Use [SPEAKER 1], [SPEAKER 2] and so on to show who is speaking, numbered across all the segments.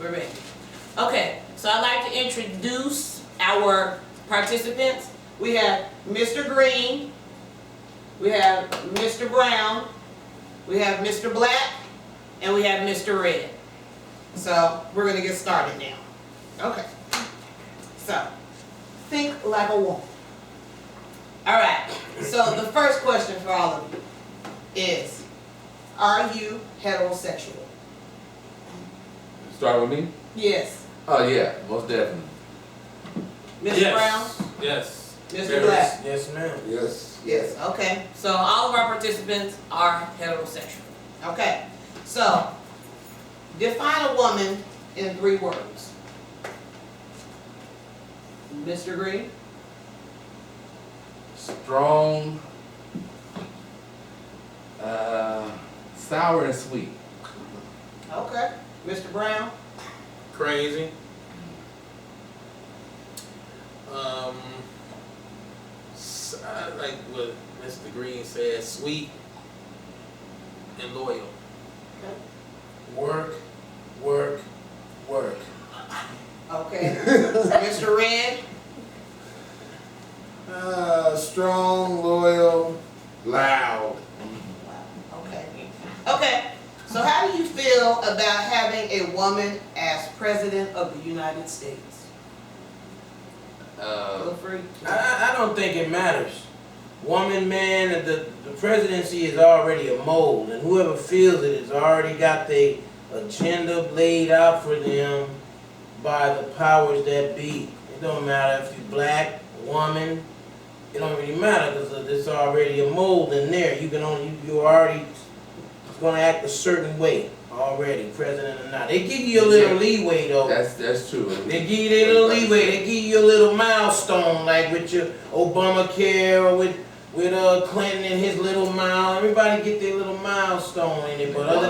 [SPEAKER 1] We're ready. Okay, so I'd like to introduce our participants. We have Mr. Green, we have Mr. Brown, we have Mr. Black, and we have Mr. Red. So we're gonna get started now. Okay. So, think like a woman. All right, so the first question for all of you is, are you heterosexual?
[SPEAKER 2] Start with me?
[SPEAKER 1] Yes.
[SPEAKER 2] Oh yeah, most definitely.
[SPEAKER 1] Mr. Brown?
[SPEAKER 3] Yes.
[SPEAKER 1] Mr. Black?
[SPEAKER 3] Yes, ma'am.
[SPEAKER 4] Yes.
[SPEAKER 1] Yes, okay. So all of our participants are heterosexual. Okay, so define a woman in 3 words. Mr. Green?
[SPEAKER 2] Strong, sour and sweet.
[SPEAKER 1] Okay. Mr. Brown?
[SPEAKER 3] Crazy. Like what Mr. Green said, sweet and loyal.
[SPEAKER 1] Okay.
[SPEAKER 3] Work.
[SPEAKER 1] Okay. Mr. Red?
[SPEAKER 4] Strong, loyal, loud.
[SPEAKER 1] Okay. Okay. So how do you feel about having a woman as President of the United States? Feel free.
[SPEAKER 5] I don't think it matters. Woman, man, the presidency is already a mold, and whoever feels it has already got the agenda laid out for them by the powers that be. It don't matter if you're black, woman. It don't really matter because there's already a mold in there. You already going to act a certain way already, president or not. They give you a little leeway though.
[SPEAKER 2] That's true.
[SPEAKER 5] They give you their little leeway. They give you a little milestone, like with your Obamacare or with Clinton and his little mile. Everybody get their little milestone in it. But other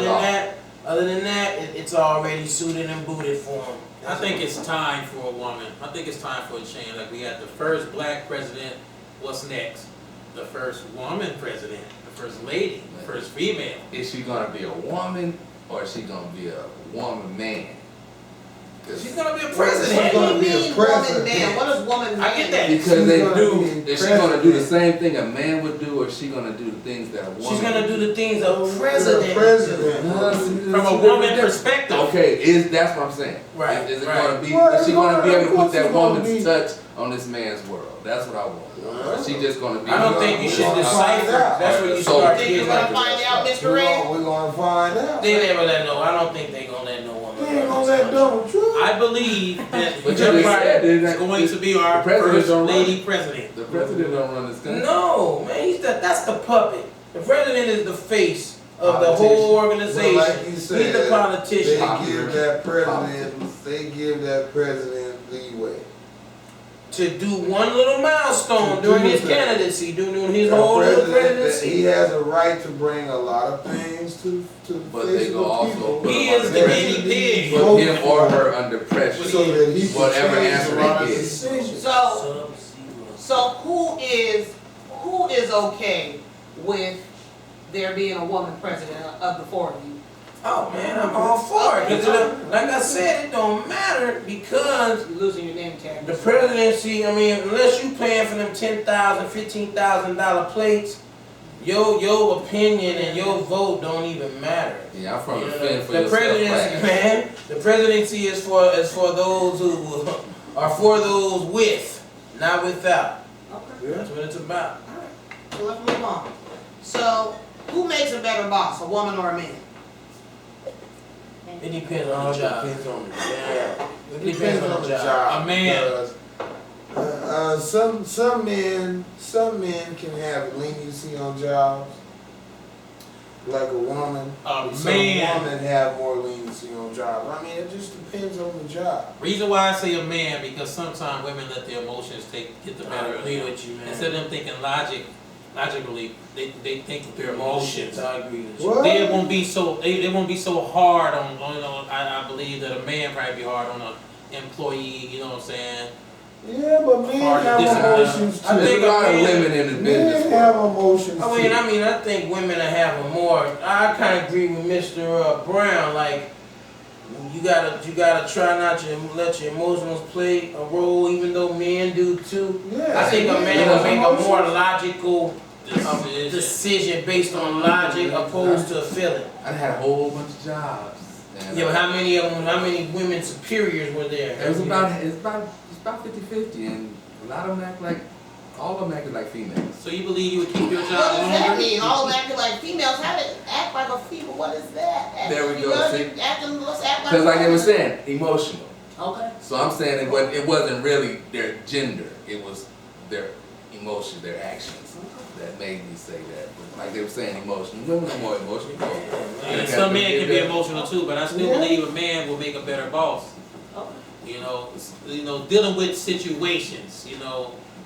[SPEAKER 5] than that, it's already suited and booted for them.
[SPEAKER 3] I think it's time for a woman. I think it's time for a change. Like we had the first black president. What's next? The first woman president. The first lady. The first female.
[SPEAKER 2] Is she gonna be a woman or is she gonna be a woman man?
[SPEAKER 5] She's gonna be a
[SPEAKER 1] What
[SPEAKER 5] president.
[SPEAKER 1] do you
[SPEAKER 4] gonna be a
[SPEAKER 1] mean, woman
[SPEAKER 4] president.
[SPEAKER 1] man? What does woman man
[SPEAKER 3] I get that.
[SPEAKER 1] mean?
[SPEAKER 2] Because they do.
[SPEAKER 4] She's
[SPEAKER 2] Is she gonna do the same thing a man would do, or is she gonna do the things that a woman?
[SPEAKER 5] She's gonna do the things a
[SPEAKER 4] President.
[SPEAKER 3] From a woman perspective.
[SPEAKER 2] Okay, that's what I'm saying.
[SPEAKER 5] Right,
[SPEAKER 2] Is it
[SPEAKER 5] right.
[SPEAKER 2] gonna be?
[SPEAKER 4] Well,
[SPEAKER 2] Is she gonna be able to put that
[SPEAKER 4] it's gonna
[SPEAKER 2] woman's
[SPEAKER 4] be-
[SPEAKER 2] touch on this man's world? That's what I want. Or is she just gonna be?
[SPEAKER 5] I don't think you should
[SPEAKER 4] We're gonna
[SPEAKER 5] decipher.
[SPEAKER 4] find out.
[SPEAKER 5] That's where you
[SPEAKER 2] So-
[SPEAKER 5] start
[SPEAKER 1] Think you're
[SPEAKER 5] getting
[SPEAKER 1] gonna
[SPEAKER 5] like.
[SPEAKER 1] find out, Mr. Red?
[SPEAKER 4] We're gonna find out.
[SPEAKER 5] They never let no. I don't think they gonna let no woman.
[SPEAKER 4] They ain't gonna let Donald Trump.
[SPEAKER 3] I believe that
[SPEAKER 2] But you
[SPEAKER 3] Joe
[SPEAKER 2] just said
[SPEAKER 3] Biden
[SPEAKER 2] that
[SPEAKER 3] is going to be our
[SPEAKER 2] the president
[SPEAKER 3] first
[SPEAKER 2] don't run
[SPEAKER 3] lady
[SPEAKER 2] it.
[SPEAKER 3] president.
[SPEAKER 2] The president don't run this country.
[SPEAKER 5] No, man, that's the puppet. The president is the face of the
[SPEAKER 4] Politician.
[SPEAKER 5] whole organization.
[SPEAKER 4] Well, like you said,
[SPEAKER 5] He's the politician.
[SPEAKER 4] They give that president leeway.
[SPEAKER 5] To do one little milestone
[SPEAKER 4] To
[SPEAKER 5] during
[SPEAKER 4] do
[SPEAKER 5] his
[SPEAKER 4] that.
[SPEAKER 5] candidacy, during his
[SPEAKER 4] That
[SPEAKER 5] whole little
[SPEAKER 4] president,
[SPEAKER 5] presidency.
[SPEAKER 4] he has a right to bring a lot of things to the
[SPEAKER 2] But
[SPEAKER 4] face
[SPEAKER 2] they
[SPEAKER 4] of
[SPEAKER 2] go
[SPEAKER 4] the
[SPEAKER 2] also
[SPEAKER 4] people.
[SPEAKER 2] put
[SPEAKER 5] He
[SPEAKER 2] him
[SPEAKER 5] is
[SPEAKER 2] under
[SPEAKER 5] the
[SPEAKER 2] pressure.
[SPEAKER 5] guinea pig.
[SPEAKER 2] Put him or her under pressure.
[SPEAKER 4] So that he can
[SPEAKER 2] Whatever
[SPEAKER 4] change
[SPEAKER 2] answer
[SPEAKER 4] a lot
[SPEAKER 2] they
[SPEAKER 4] of
[SPEAKER 2] get.
[SPEAKER 4] decisions.
[SPEAKER 1] So who is okay with there being a woman president of the 4 of you?
[SPEAKER 5] Oh man, I'm all for it. 'Cause like I said, it don't matter because
[SPEAKER 1] You're losing your name tag.
[SPEAKER 5] the presidency, I mean, unless you paying for them $10,000, $15,000 plates, your opinion and your vote don't even matter.
[SPEAKER 2] Yeah, I'm from
[SPEAKER 5] You
[SPEAKER 2] the
[SPEAKER 5] know,
[SPEAKER 2] fence for
[SPEAKER 5] the
[SPEAKER 2] yourself.
[SPEAKER 5] presidency, man, the presidency is for those who are for those with, not without.
[SPEAKER 1] Okay.
[SPEAKER 5] That's what it's about.
[SPEAKER 1] So let's move on. So who makes a better boss, a woman or a man?
[SPEAKER 5] It depends on the job.
[SPEAKER 4] Depends on the job.
[SPEAKER 5] It depends on the job.
[SPEAKER 3] A man.
[SPEAKER 4] because, some men can have leniency on jobs, like a woman. Some women have more leniency on jobs. I mean, it just depends on the job.
[SPEAKER 3] Reason why I say a man, because sometimes women let their emotions get the
[SPEAKER 5] I
[SPEAKER 3] better of
[SPEAKER 5] agree
[SPEAKER 3] them.
[SPEAKER 5] with you, man.
[SPEAKER 3] Instead of them thinking logically, they think with their emotions.
[SPEAKER 5] I agree with you.
[SPEAKER 4] What?
[SPEAKER 3] They won't be so hard on I believe that a man probably be hard on an employee, you know what I'm saying?
[SPEAKER 4] Yeah, but men
[SPEAKER 3] Hard to
[SPEAKER 4] have
[SPEAKER 3] discipline.
[SPEAKER 4] emotions too.
[SPEAKER 5] I
[SPEAKER 2] There's
[SPEAKER 5] think
[SPEAKER 2] a lot of
[SPEAKER 5] man-
[SPEAKER 2] women in the
[SPEAKER 4] Men
[SPEAKER 2] business
[SPEAKER 4] have
[SPEAKER 2] world.
[SPEAKER 4] emotions too.
[SPEAKER 5] I think women have a more. I kind of agree with Mr. Brown. Like, You gotta try not to let your emotions play a role, even though men do too.
[SPEAKER 4] Yeah,
[SPEAKER 5] I think a man will make a more logical
[SPEAKER 3] Decision.
[SPEAKER 5] decision based on logic opposed to a feeling.
[SPEAKER 2] I had a whole bunch of jobs. And,
[SPEAKER 5] Yeah, but how many of them? How many women superiors were there?
[SPEAKER 2] it's about 50-50, and a lot of them act like, all of them acted like females.
[SPEAKER 3] So you believe you would keep your
[SPEAKER 1] What
[SPEAKER 3] job
[SPEAKER 1] does that
[SPEAKER 3] longer?
[SPEAKER 1] mean? All acting like females, how to act like a female, what is that?
[SPEAKER 2] There we go, see?
[SPEAKER 1] Let's act like.
[SPEAKER 2] Because like they were saying, emotional.
[SPEAKER 1] Okay.
[SPEAKER 2] So I'm saying it wasn't really their gender, it was their emotion, their actions that made me say that. But like they were saying, emotional. Women are more emotional.
[SPEAKER 3] And some men can be emotional too, but I still believe a man will make a better boss. You know, dealing with situations,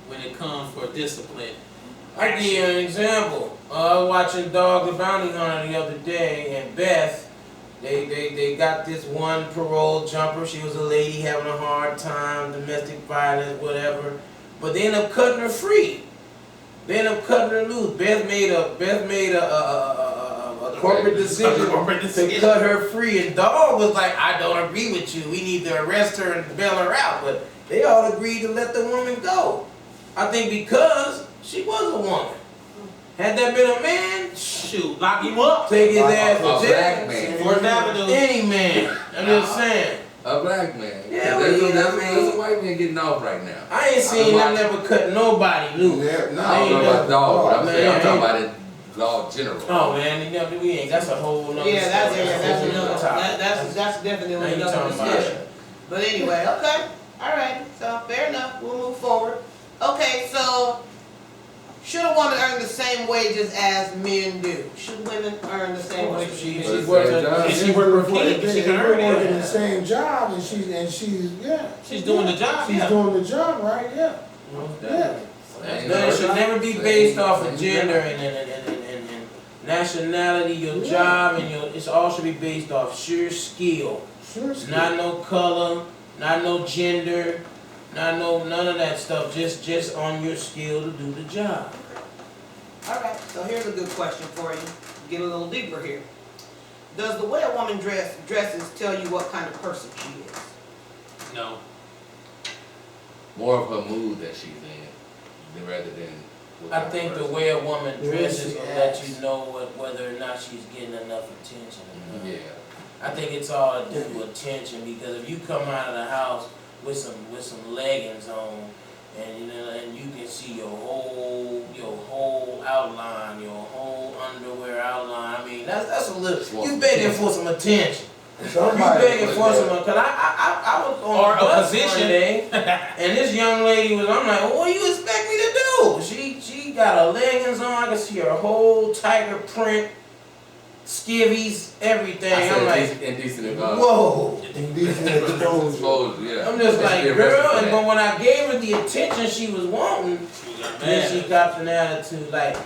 [SPEAKER 3] when it comes for discipline.
[SPEAKER 5] I give you an example. I was watching Dog the Bounty Hunter the other day, and Beth, they got this one parole jumper. She was a lady having a hard time, domestic violence, whatever. But they ended up cutting her free. They ended up cutting her loose. Beth made a corporate decision to cut her free, and Dog was like, "I don't agree with you. We need to arrest her and bail her out." But they all agreed to let the woman go. I think because she was a woman. Had that been a man,
[SPEAKER 3] Shoot, lock him up.
[SPEAKER 5] take his ass
[SPEAKER 2] A
[SPEAKER 5] to
[SPEAKER 2] black
[SPEAKER 5] jail.
[SPEAKER 2] man.
[SPEAKER 3] Fourth Avenue.
[SPEAKER 5] Any man. I'm just saying.
[SPEAKER 2] A black man.
[SPEAKER 5] Yeah,
[SPEAKER 2] there's,
[SPEAKER 5] well,
[SPEAKER 2] there's,
[SPEAKER 5] I mean-
[SPEAKER 2] there's a white man getting off right now.
[SPEAKER 5] I ain't seen them never cut nobody loose.
[SPEAKER 4] Yeah,
[SPEAKER 2] I don't know about dog, but I'm
[SPEAKER 5] Man,
[SPEAKER 2] saying I'm talking
[SPEAKER 5] man.
[SPEAKER 2] about it law general.
[SPEAKER 5] Oh man, we ain't. That's a whole nother.
[SPEAKER 1] Yeah, that's
[SPEAKER 5] story.
[SPEAKER 1] that's
[SPEAKER 5] a whole
[SPEAKER 1] another,
[SPEAKER 5] nother topic.
[SPEAKER 1] that's definitely
[SPEAKER 5] Now you
[SPEAKER 1] another
[SPEAKER 5] talking about
[SPEAKER 1] discussion.
[SPEAKER 5] it.
[SPEAKER 1] But anyway, okay, all right, so fair enough, we'll move forward. Okay, so should a woman earn the same wages as men do? Should women earn the same wages? as
[SPEAKER 5] She
[SPEAKER 1] men?
[SPEAKER 2] But
[SPEAKER 5] works
[SPEAKER 2] same job.
[SPEAKER 5] at.
[SPEAKER 3] She work for King, she can earn
[SPEAKER 4] working
[SPEAKER 3] it.
[SPEAKER 4] the same job, and she's
[SPEAKER 3] She's doing the job,
[SPEAKER 4] She's
[SPEAKER 3] yeah.
[SPEAKER 4] doing the job, right? Yeah. Yeah.
[SPEAKER 5] It should never be based off of gender and nationality. Your job and it all should be based off sheer skill.
[SPEAKER 4] Sure.
[SPEAKER 5] Not no color, not no gender, none of that stuff. Just on your skill to do the job.
[SPEAKER 1] All right, so here's a good question for you. Get a little deeper here. Does the way a woman dresses tell you what kind of person she is?
[SPEAKER 3] No.
[SPEAKER 2] More of her mood that she's in, rather than. what
[SPEAKER 5] I
[SPEAKER 2] kind of
[SPEAKER 5] think the
[SPEAKER 2] person.
[SPEAKER 5] way a woman dresses will let
[SPEAKER 4] Yes.
[SPEAKER 5] you know whether or not she's getting enough attention. or not.
[SPEAKER 2] Yeah.
[SPEAKER 5] I think it's all to do with attention, because if you come out of the house with some leggings on, and you can see your whole outline, your whole underwear outline. I mean, that's a little. You begging for some attention. You begging for some, cause I was on
[SPEAKER 3] Or
[SPEAKER 5] a
[SPEAKER 3] a
[SPEAKER 5] bus
[SPEAKER 3] position.
[SPEAKER 5] one day, and this young lady was. I'm like, well, what do you expect me to do? She got her leggings on. I can see her whole tiger print, skivvies, everything.
[SPEAKER 2] I
[SPEAKER 5] I'm
[SPEAKER 2] said
[SPEAKER 5] like,
[SPEAKER 2] indecent
[SPEAKER 5] whoa.
[SPEAKER 4] Indecent exposure.
[SPEAKER 2] exposure, yeah.
[SPEAKER 5] I'm just
[SPEAKER 2] They should
[SPEAKER 5] like,
[SPEAKER 2] be
[SPEAKER 5] girl,
[SPEAKER 2] arrested for
[SPEAKER 5] but
[SPEAKER 2] that.
[SPEAKER 5] when I gave her the attention she was wanting, then she got an attitude like,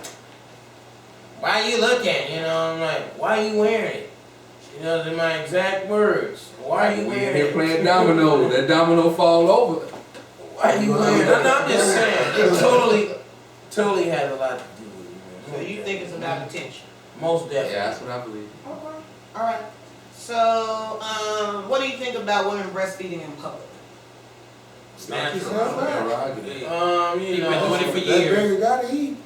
[SPEAKER 5] why you looking? I'm like, why you wearing it? They're my exact words. Why you
[SPEAKER 2] We
[SPEAKER 5] wearing
[SPEAKER 2] here
[SPEAKER 5] it?
[SPEAKER 2] playing domino, that domino fall over.
[SPEAKER 5] Why you wearing it? I'm just saying, it totally has a lot to do with it.
[SPEAKER 1] So you think it's about attention?
[SPEAKER 5] Most definitely.
[SPEAKER 2] Yeah, that's what I believe.
[SPEAKER 1] Okay. All right. So, what do you think about women breastfeeding in public?
[SPEAKER 3] It's natural.
[SPEAKER 2] Prerogative.
[SPEAKER 3] Yeah.
[SPEAKER 5] You
[SPEAKER 3] You've been
[SPEAKER 5] know,
[SPEAKER 3] doing it for
[SPEAKER 4] That
[SPEAKER 3] years.
[SPEAKER 4] baby gotta eat.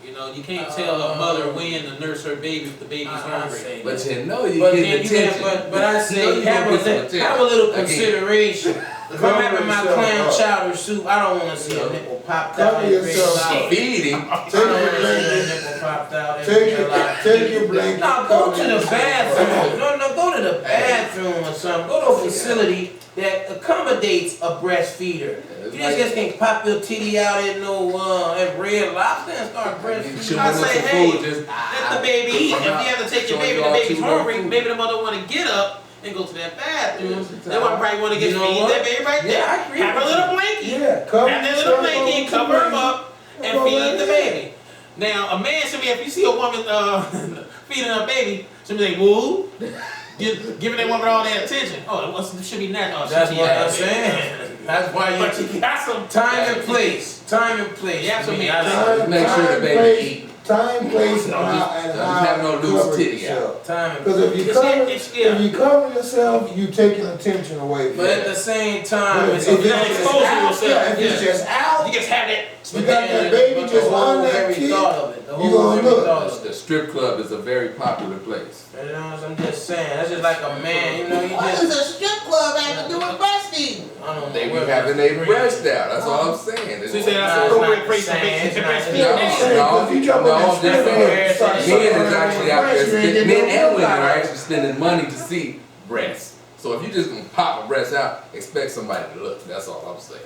[SPEAKER 3] You can't tell a mother when to nurse her baby if the baby's
[SPEAKER 5] I
[SPEAKER 3] hungry.
[SPEAKER 5] say
[SPEAKER 2] But
[SPEAKER 5] that.
[SPEAKER 2] you know you
[SPEAKER 5] But
[SPEAKER 2] get
[SPEAKER 5] then you
[SPEAKER 2] attention.
[SPEAKER 5] but I say
[SPEAKER 2] you
[SPEAKER 5] have
[SPEAKER 2] gonna get some attention.
[SPEAKER 5] a little
[SPEAKER 2] Again.
[SPEAKER 5] consideration. If I'm having my
[SPEAKER 4] Cover
[SPEAKER 5] clam
[SPEAKER 4] yourself
[SPEAKER 5] chowder soup, I don't want to see a nipple popped out.
[SPEAKER 4] Cover
[SPEAKER 5] and big
[SPEAKER 4] yourself
[SPEAKER 5] loud.
[SPEAKER 4] up.
[SPEAKER 2] Feeding.
[SPEAKER 5] I
[SPEAKER 4] Take
[SPEAKER 5] don't
[SPEAKER 4] your
[SPEAKER 5] want to see a
[SPEAKER 4] blanket.
[SPEAKER 5] nipple popped out. and
[SPEAKER 4] Take
[SPEAKER 5] big loud.
[SPEAKER 4] your blanket.
[SPEAKER 5] No, go
[SPEAKER 4] cover
[SPEAKER 5] to the
[SPEAKER 4] yourself.
[SPEAKER 5] bathroom. No, go to the bathroom or something. Go to a facility that accommodates a breastfeeder. You just can't pop your titty out at at Red Lobster and start breastfeeding.
[SPEAKER 3] I say, hey,
[SPEAKER 2] just,
[SPEAKER 3] let the baby eat. If you have to take your baby, the baby's hungry, maybe the mother want to get up and go to that bathroom. They would probably want to get
[SPEAKER 5] You know
[SPEAKER 3] feed
[SPEAKER 5] what?
[SPEAKER 3] that baby right there.
[SPEAKER 5] Yeah, I agree
[SPEAKER 3] Have a
[SPEAKER 5] with
[SPEAKER 3] little blankie.
[SPEAKER 4] Yeah, cover
[SPEAKER 3] Have that little
[SPEAKER 4] yourself
[SPEAKER 3] blankie,
[SPEAKER 4] up
[SPEAKER 3] cover
[SPEAKER 4] with
[SPEAKER 3] him
[SPEAKER 4] the
[SPEAKER 3] up, and
[SPEAKER 4] Go
[SPEAKER 3] feed
[SPEAKER 4] right
[SPEAKER 3] the
[SPEAKER 4] there.
[SPEAKER 3] baby. Now, a man should be, if you see a woman feeding her baby, should be like, woo, giving that woman all that attention. Oh, it should be natural. Oh,
[SPEAKER 5] That's
[SPEAKER 3] she
[SPEAKER 5] what I'm
[SPEAKER 3] happy.
[SPEAKER 5] saying. That's why
[SPEAKER 3] But
[SPEAKER 5] you
[SPEAKER 3] you got some
[SPEAKER 5] time and place. Time and place.
[SPEAKER 3] Yeah, so
[SPEAKER 5] I mean,
[SPEAKER 3] me,
[SPEAKER 5] I
[SPEAKER 4] Time-
[SPEAKER 2] make sure the
[SPEAKER 4] time,
[SPEAKER 2] baby
[SPEAKER 4] place,
[SPEAKER 2] eat.
[SPEAKER 4] Time, place, and how
[SPEAKER 2] have no
[SPEAKER 4] you
[SPEAKER 2] loose
[SPEAKER 4] cover
[SPEAKER 2] titty
[SPEAKER 4] yourself.
[SPEAKER 5] Time and
[SPEAKER 4] Because if you cover yourself, you taking attention away from
[SPEAKER 5] But at
[SPEAKER 4] it.
[SPEAKER 5] the same time,
[SPEAKER 4] But
[SPEAKER 5] it's
[SPEAKER 4] if it's
[SPEAKER 3] not
[SPEAKER 4] just
[SPEAKER 3] exposing
[SPEAKER 4] out,
[SPEAKER 3] yourself,
[SPEAKER 4] yeah, if it's
[SPEAKER 3] yeah.
[SPEAKER 4] just out,
[SPEAKER 3] You just have that.
[SPEAKER 4] you got that baby
[SPEAKER 5] but
[SPEAKER 4] just
[SPEAKER 5] the
[SPEAKER 4] on
[SPEAKER 5] whole
[SPEAKER 4] that
[SPEAKER 5] very
[SPEAKER 4] kid,
[SPEAKER 5] thought of it. The
[SPEAKER 4] you
[SPEAKER 5] whole
[SPEAKER 4] gonna
[SPEAKER 5] very
[SPEAKER 4] look.
[SPEAKER 5] thought of
[SPEAKER 2] The
[SPEAKER 5] it.
[SPEAKER 2] strip club is a very popular place.
[SPEAKER 5] You know, I'm just saying. That's just like a man. You know, you
[SPEAKER 1] What
[SPEAKER 5] just.
[SPEAKER 1] does a strip club have to do with breastfeeding?
[SPEAKER 5] I don't know.
[SPEAKER 2] They be
[SPEAKER 5] where-
[SPEAKER 2] having their breast out. That's all I'm saying.
[SPEAKER 3] So you say
[SPEAKER 5] Nah,
[SPEAKER 3] that's
[SPEAKER 5] it's
[SPEAKER 3] a
[SPEAKER 5] not
[SPEAKER 3] appropriate
[SPEAKER 5] the
[SPEAKER 3] place to
[SPEAKER 5] same.
[SPEAKER 3] make
[SPEAKER 5] It's
[SPEAKER 3] the
[SPEAKER 5] not-
[SPEAKER 3] breastfeed?
[SPEAKER 5] it's
[SPEAKER 4] I'm
[SPEAKER 5] not-
[SPEAKER 4] saying,
[SPEAKER 2] No,
[SPEAKER 4] 'cause you jump on
[SPEAKER 2] no,
[SPEAKER 4] that
[SPEAKER 2] I'm
[SPEAKER 4] strip
[SPEAKER 2] just
[SPEAKER 4] club
[SPEAKER 2] saying.
[SPEAKER 4] and start
[SPEAKER 2] Men
[SPEAKER 4] sucking
[SPEAKER 2] is actually
[SPEAKER 4] on
[SPEAKER 2] out there
[SPEAKER 4] breast, you ain't
[SPEAKER 2] spending,
[SPEAKER 4] getting
[SPEAKER 2] men
[SPEAKER 4] no
[SPEAKER 2] and
[SPEAKER 4] milk
[SPEAKER 2] women
[SPEAKER 4] out
[SPEAKER 2] are
[SPEAKER 4] of it.
[SPEAKER 2] actually spending money to see breasts. So if you just gonna pop a breast out, expect somebody to look. That's all I'm saying.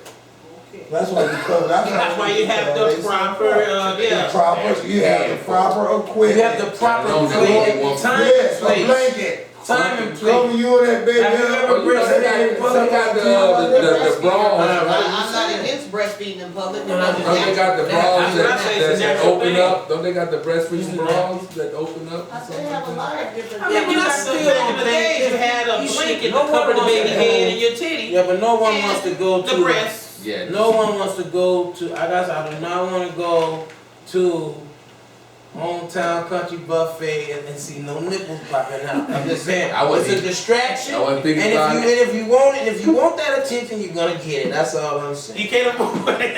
[SPEAKER 4] That's why you cover.
[SPEAKER 3] That's why you have the proper,
[SPEAKER 4] The proper, you have the proper equipment.
[SPEAKER 5] You have the proper
[SPEAKER 2] Don't know
[SPEAKER 5] place,
[SPEAKER 2] what they want.
[SPEAKER 5] time
[SPEAKER 4] Yes,
[SPEAKER 5] and
[SPEAKER 4] a
[SPEAKER 5] place.
[SPEAKER 4] blanket.
[SPEAKER 5] Time and
[SPEAKER 4] Cover
[SPEAKER 5] place.
[SPEAKER 4] you and that baby.
[SPEAKER 5] Have you ever
[SPEAKER 2] Well, you know, they got the bras.
[SPEAKER 1] I'm not against breastfeeding in public.
[SPEAKER 5] No,
[SPEAKER 2] Don't they got the bras
[SPEAKER 3] That's what I say, it's a
[SPEAKER 2] that
[SPEAKER 3] natural
[SPEAKER 2] open
[SPEAKER 3] thing.
[SPEAKER 2] up? Don't they got the breastfeeding bras that open up?
[SPEAKER 1] I still have a lot of different.
[SPEAKER 3] I mean, when I still back in the days, you had a blanket to cover the baby head and your titty,
[SPEAKER 5] Yeah, but no one wants to go
[SPEAKER 3] the
[SPEAKER 5] to.
[SPEAKER 3] breast.
[SPEAKER 2] Yeah.
[SPEAKER 5] No one wants to go to. I guess I do not want to go to hometown country buffet and see no nipples popping out. I'm just saying,
[SPEAKER 2] I wasn't
[SPEAKER 5] it's a
[SPEAKER 2] even-
[SPEAKER 5] distraction.
[SPEAKER 2] I wasn't thinking about
[SPEAKER 5] and if you want it, if you want that attention, you're gonna get it. That's all I'm saying.
[SPEAKER 3] You can't afford it.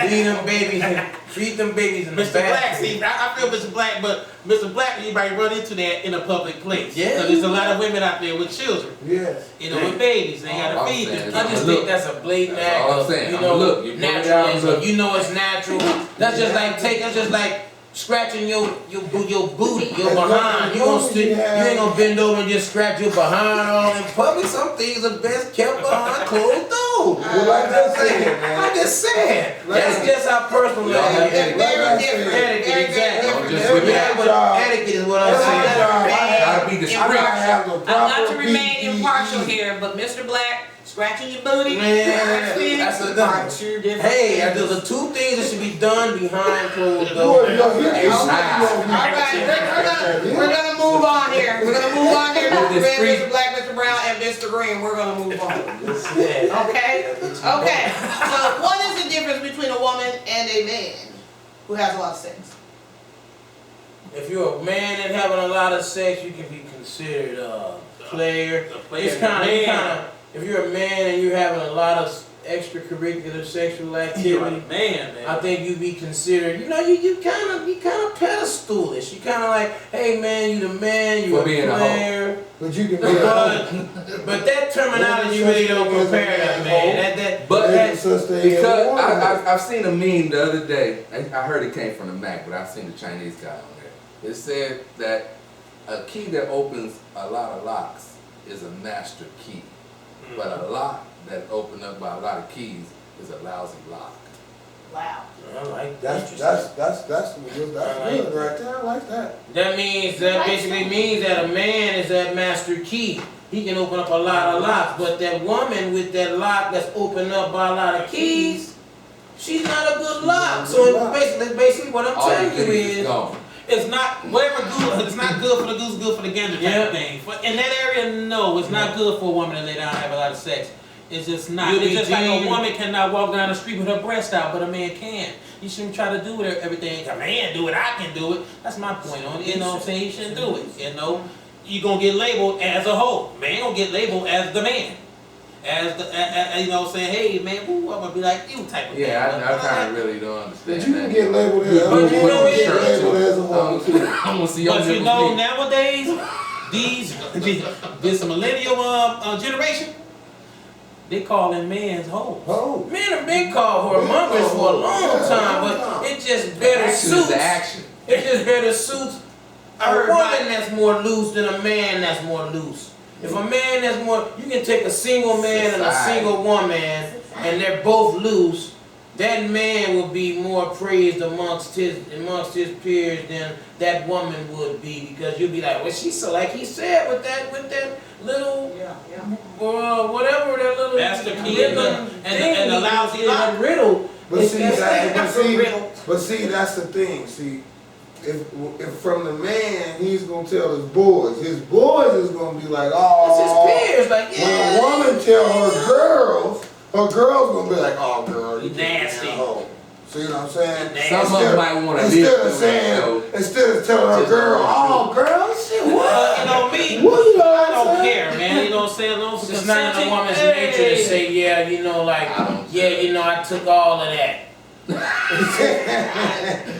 [SPEAKER 5] Feed them babies in the
[SPEAKER 3] Mr. Black,
[SPEAKER 5] bathroom.
[SPEAKER 3] see, I feel Mr. Black, but Mr. Black, anybody run into that in a public place.
[SPEAKER 5] Yeah.
[SPEAKER 3] So there's a lot of women out there with children,
[SPEAKER 4] Yes.
[SPEAKER 3] you know, with babies. They
[SPEAKER 2] All
[SPEAKER 3] gotta
[SPEAKER 2] I'm
[SPEAKER 3] feed
[SPEAKER 2] saying
[SPEAKER 3] them.
[SPEAKER 2] is
[SPEAKER 5] I just
[SPEAKER 2] Look,
[SPEAKER 5] think that's a blatant
[SPEAKER 2] that's
[SPEAKER 5] act
[SPEAKER 2] all I'm
[SPEAKER 5] of,
[SPEAKER 2] saying.
[SPEAKER 5] you
[SPEAKER 2] I'ma
[SPEAKER 5] know,
[SPEAKER 2] look. You put it down,
[SPEAKER 5] naturalism.
[SPEAKER 2] look.
[SPEAKER 5] You know it's natural. That's just like scratching your booty, your behind. You ain't gonna bend over and just scratch your behind all in public. Some things are best kept behind closed doors.
[SPEAKER 4] Well, like I said, man.
[SPEAKER 5] I'm just saying. That's just how personal
[SPEAKER 2] Yeah,
[SPEAKER 5] that
[SPEAKER 1] They're
[SPEAKER 5] is.
[SPEAKER 1] very different.
[SPEAKER 5] Etiquette,
[SPEAKER 1] Very, very
[SPEAKER 5] exactly.
[SPEAKER 1] different.
[SPEAKER 2] Just
[SPEAKER 1] Very
[SPEAKER 2] whip it
[SPEAKER 1] different.
[SPEAKER 2] out.
[SPEAKER 5] But etiquette is what I'm
[SPEAKER 4] That's
[SPEAKER 5] saying.
[SPEAKER 4] my job.
[SPEAKER 2] Gotta be
[SPEAKER 4] I
[SPEAKER 2] discreet.
[SPEAKER 4] gotta have the proper
[SPEAKER 1] I'm not to remain
[SPEAKER 4] PPE.
[SPEAKER 1] impartial here, but Mr. Black, scratching your booty,
[SPEAKER 5] Man,
[SPEAKER 1] breastfeeding
[SPEAKER 5] that's a-
[SPEAKER 1] are two different
[SPEAKER 5] Hey,
[SPEAKER 1] things.
[SPEAKER 5] there's the two things that should be done behind closed
[SPEAKER 4] Boy,
[SPEAKER 5] doors.
[SPEAKER 4] yo, you ain't
[SPEAKER 1] All right, we're gonna move on here. We're gonna move on here, Mr. Red, Mr. Black, Mr. Brown, and Mr. Green. We're gonna move on.
[SPEAKER 5] Yeah.
[SPEAKER 1] Okay? Okay. So what is the difference between a woman and a man who has a lot of sex?
[SPEAKER 5] If you're a man and having a lot of sex, you can be considered a player.
[SPEAKER 3] The player,
[SPEAKER 5] It's kind
[SPEAKER 3] the
[SPEAKER 5] of,
[SPEAKER 3] man.
[SPEAKER 5] if you're a man and you're having a lot of extracurricular sexual
[SPEAKER 3] You're a
[SPEAKER 5] activity,
[SPEAKER 3] man,
[SPEAKER 5] I
[SPEAKER 3] man.
[SPEAKER 5] think you be considered, you know, you kind of pedestalish. You kind of like, hey man, you the man, you
[SPEAKER 2] For
[SPEAKER 5] a
[SPEAKER 2] being a hoe.
[SPEAKER 5] player.
[SPEAKER 4] But you can be a
[SPEAKER 5] But that terminology really don't compare that, man.
[SPEAKER 2] But
[SPEAKER 4] There's such thing as a
[SPEAKER 2] because
[SPEAKER 4] woman.
[SPEAKER 2] I've seen a meme the other day. I heard it came from the Mac, but I've seen the Chinese guy on there. It said that a key that opens a lot of locks is a master key, but a lock that opened up by a lot of keys is a lousy lock.
[SPEAKER 1] Wow.
[SPEAKER 5] I like
[SPEAKER 4] That's
[SPEAKER 5] that.
[SPEAKER 4] good right there. I like that.
[SPEAKER 5] That basically means that a man is that master key. He can open up a lot of locks, but that woman with that lock that's opened up by a lot of keys, she's not a good lock. So basically what I'm
[SPEAKER 2] All
[SPEAKER 5] telling you
[SPEAKER 2] keys
[SPEAKER 5] is,
[SPEAKER 2] gone.
[SPEAKER 3] It's not whatever good. It's not good for the goose, good for the gander type
[SPEAKER 5] Yeah.
[SPEAKER 3] of thing. But in that area, no, it's not good for a woman to lay down and have a lot of sex. It's just not.
[SPEAKER 5] You'll
[SPEAKER 3] It's
[SPEAKER 5] be
[SPEAKER 3] just like a
[SPEAKER 5] deemed-
[SPEAKER 3] woman cannot walk down the street with her breast out, but a man can. You shouldn't try to do everything. A man do it, I can do it. That's my point on it. You know what I'm saying? You shouldn't do it. You know, you gonna get labeled as a hoe. Man gonna get labeled as the man. As the, you know what I'm saying? Hey man, ooh, I'm gonna be like you type of thing.
[SPEAKER 2] Yeah, I kind of really don't understand.
[SPEAKER 4] But you
[SPEAKER 2] that.
[SPEAKER 4] can get labeled as a
[SPEAKER 5] But you know
[SPEAKER 4] woman,
[SPEAKER 5] it-
[SPEAKER 4] get labeled as a woman too.
[SPEAKER 2] I'm gonna see your
[SPEAKER 3] But you
[SPEAKER 2] nipples
[SPEAKER 3] know
[SPEAKER 2] big.
[SPEAKER 3] nowadays, this millennial generation, they calling men's hoes.
[SPEAKER 4] Oh.
[SPEAKER 5] men have been called whoremongers for a long time, but it just better
[SPEAKER 2] Action is
[SPEAKER 5] suits.
[SPEAKER 2] the action.
[SPEAKER 5] It just better suits a
[SPEAKER 3] Everybody.
[SPEAKER 5] woman that's more loose than a man that's more loose. If a man that's more, you can take a single man and a
[SPEAKER 2] Society.
[SPEAKER 5] single woman, and they're both loose. That man will be more praised amongst his peers than that woman would be, because you'll be like, well, she's so, like he said, with that little
[SPEAKER 1] Yeah, yeah.
[SPEAKER 5] whatever that little
[SPEAKER 3] Master key
[SPEAKER 5] ribbon
[SPEAKER 3] and
[SPEAKER 5] thing,
[SPEAKER 3] the lousy
[SPEAKER 5] that
[SPEAKER 3] lock.
[SPEAKER 5] riddle.
[SPEAKER 4] But see,
[SPEAKER 5] It's
[SPEAKER 4] but see, that's the thing. See, if from the man, he's gonna tell his boys is gonna be like,
[SPEAKER 5] It's his
[SPEAKER 4] oh.
[SPEAKER 5] peers, like,
[SPEAKER 4] When
[SPEAKER 5] yeah.
[SPEAKER 4] a woman tell her girls gonna be like, oh girl, you
[SPEAKER 3] Nasty.
[SPEAKER 4] nasty. So you know what I'm saying?
[SPEAKER 2] Some of them might want to live
[SPEAKER 4] Instead of
[SPEAKER 2] through
[SPEAKER 4] saying,
[SPEAKER 2] that, though.
[SPEAKER 4] instead of telling her
[SPEAKER 2] Just
[SPEAKER 4] girl,
[SPEAKER 2] going
[SPEAKER 4] oh girl, shit, what?
[SPEAKER 3] You know me,
[SPEAKER 4] What you know
[SPEAKER 3] I
[SPEAKER 4] what I'm
[SPEAKER 3] don't
[SPEAKER 4] saying?
[SPEAKER 3] care, man. You know what I'm saying? No,
[SPEAKER 5] It's not in a woman's nature to say, yeah, you know, like,
[SPEAKER 2] I don't
[SPEAKER 5] yeah,
[SPEAKER 2] care.
[SPEAKER 5] you know, I took all of that.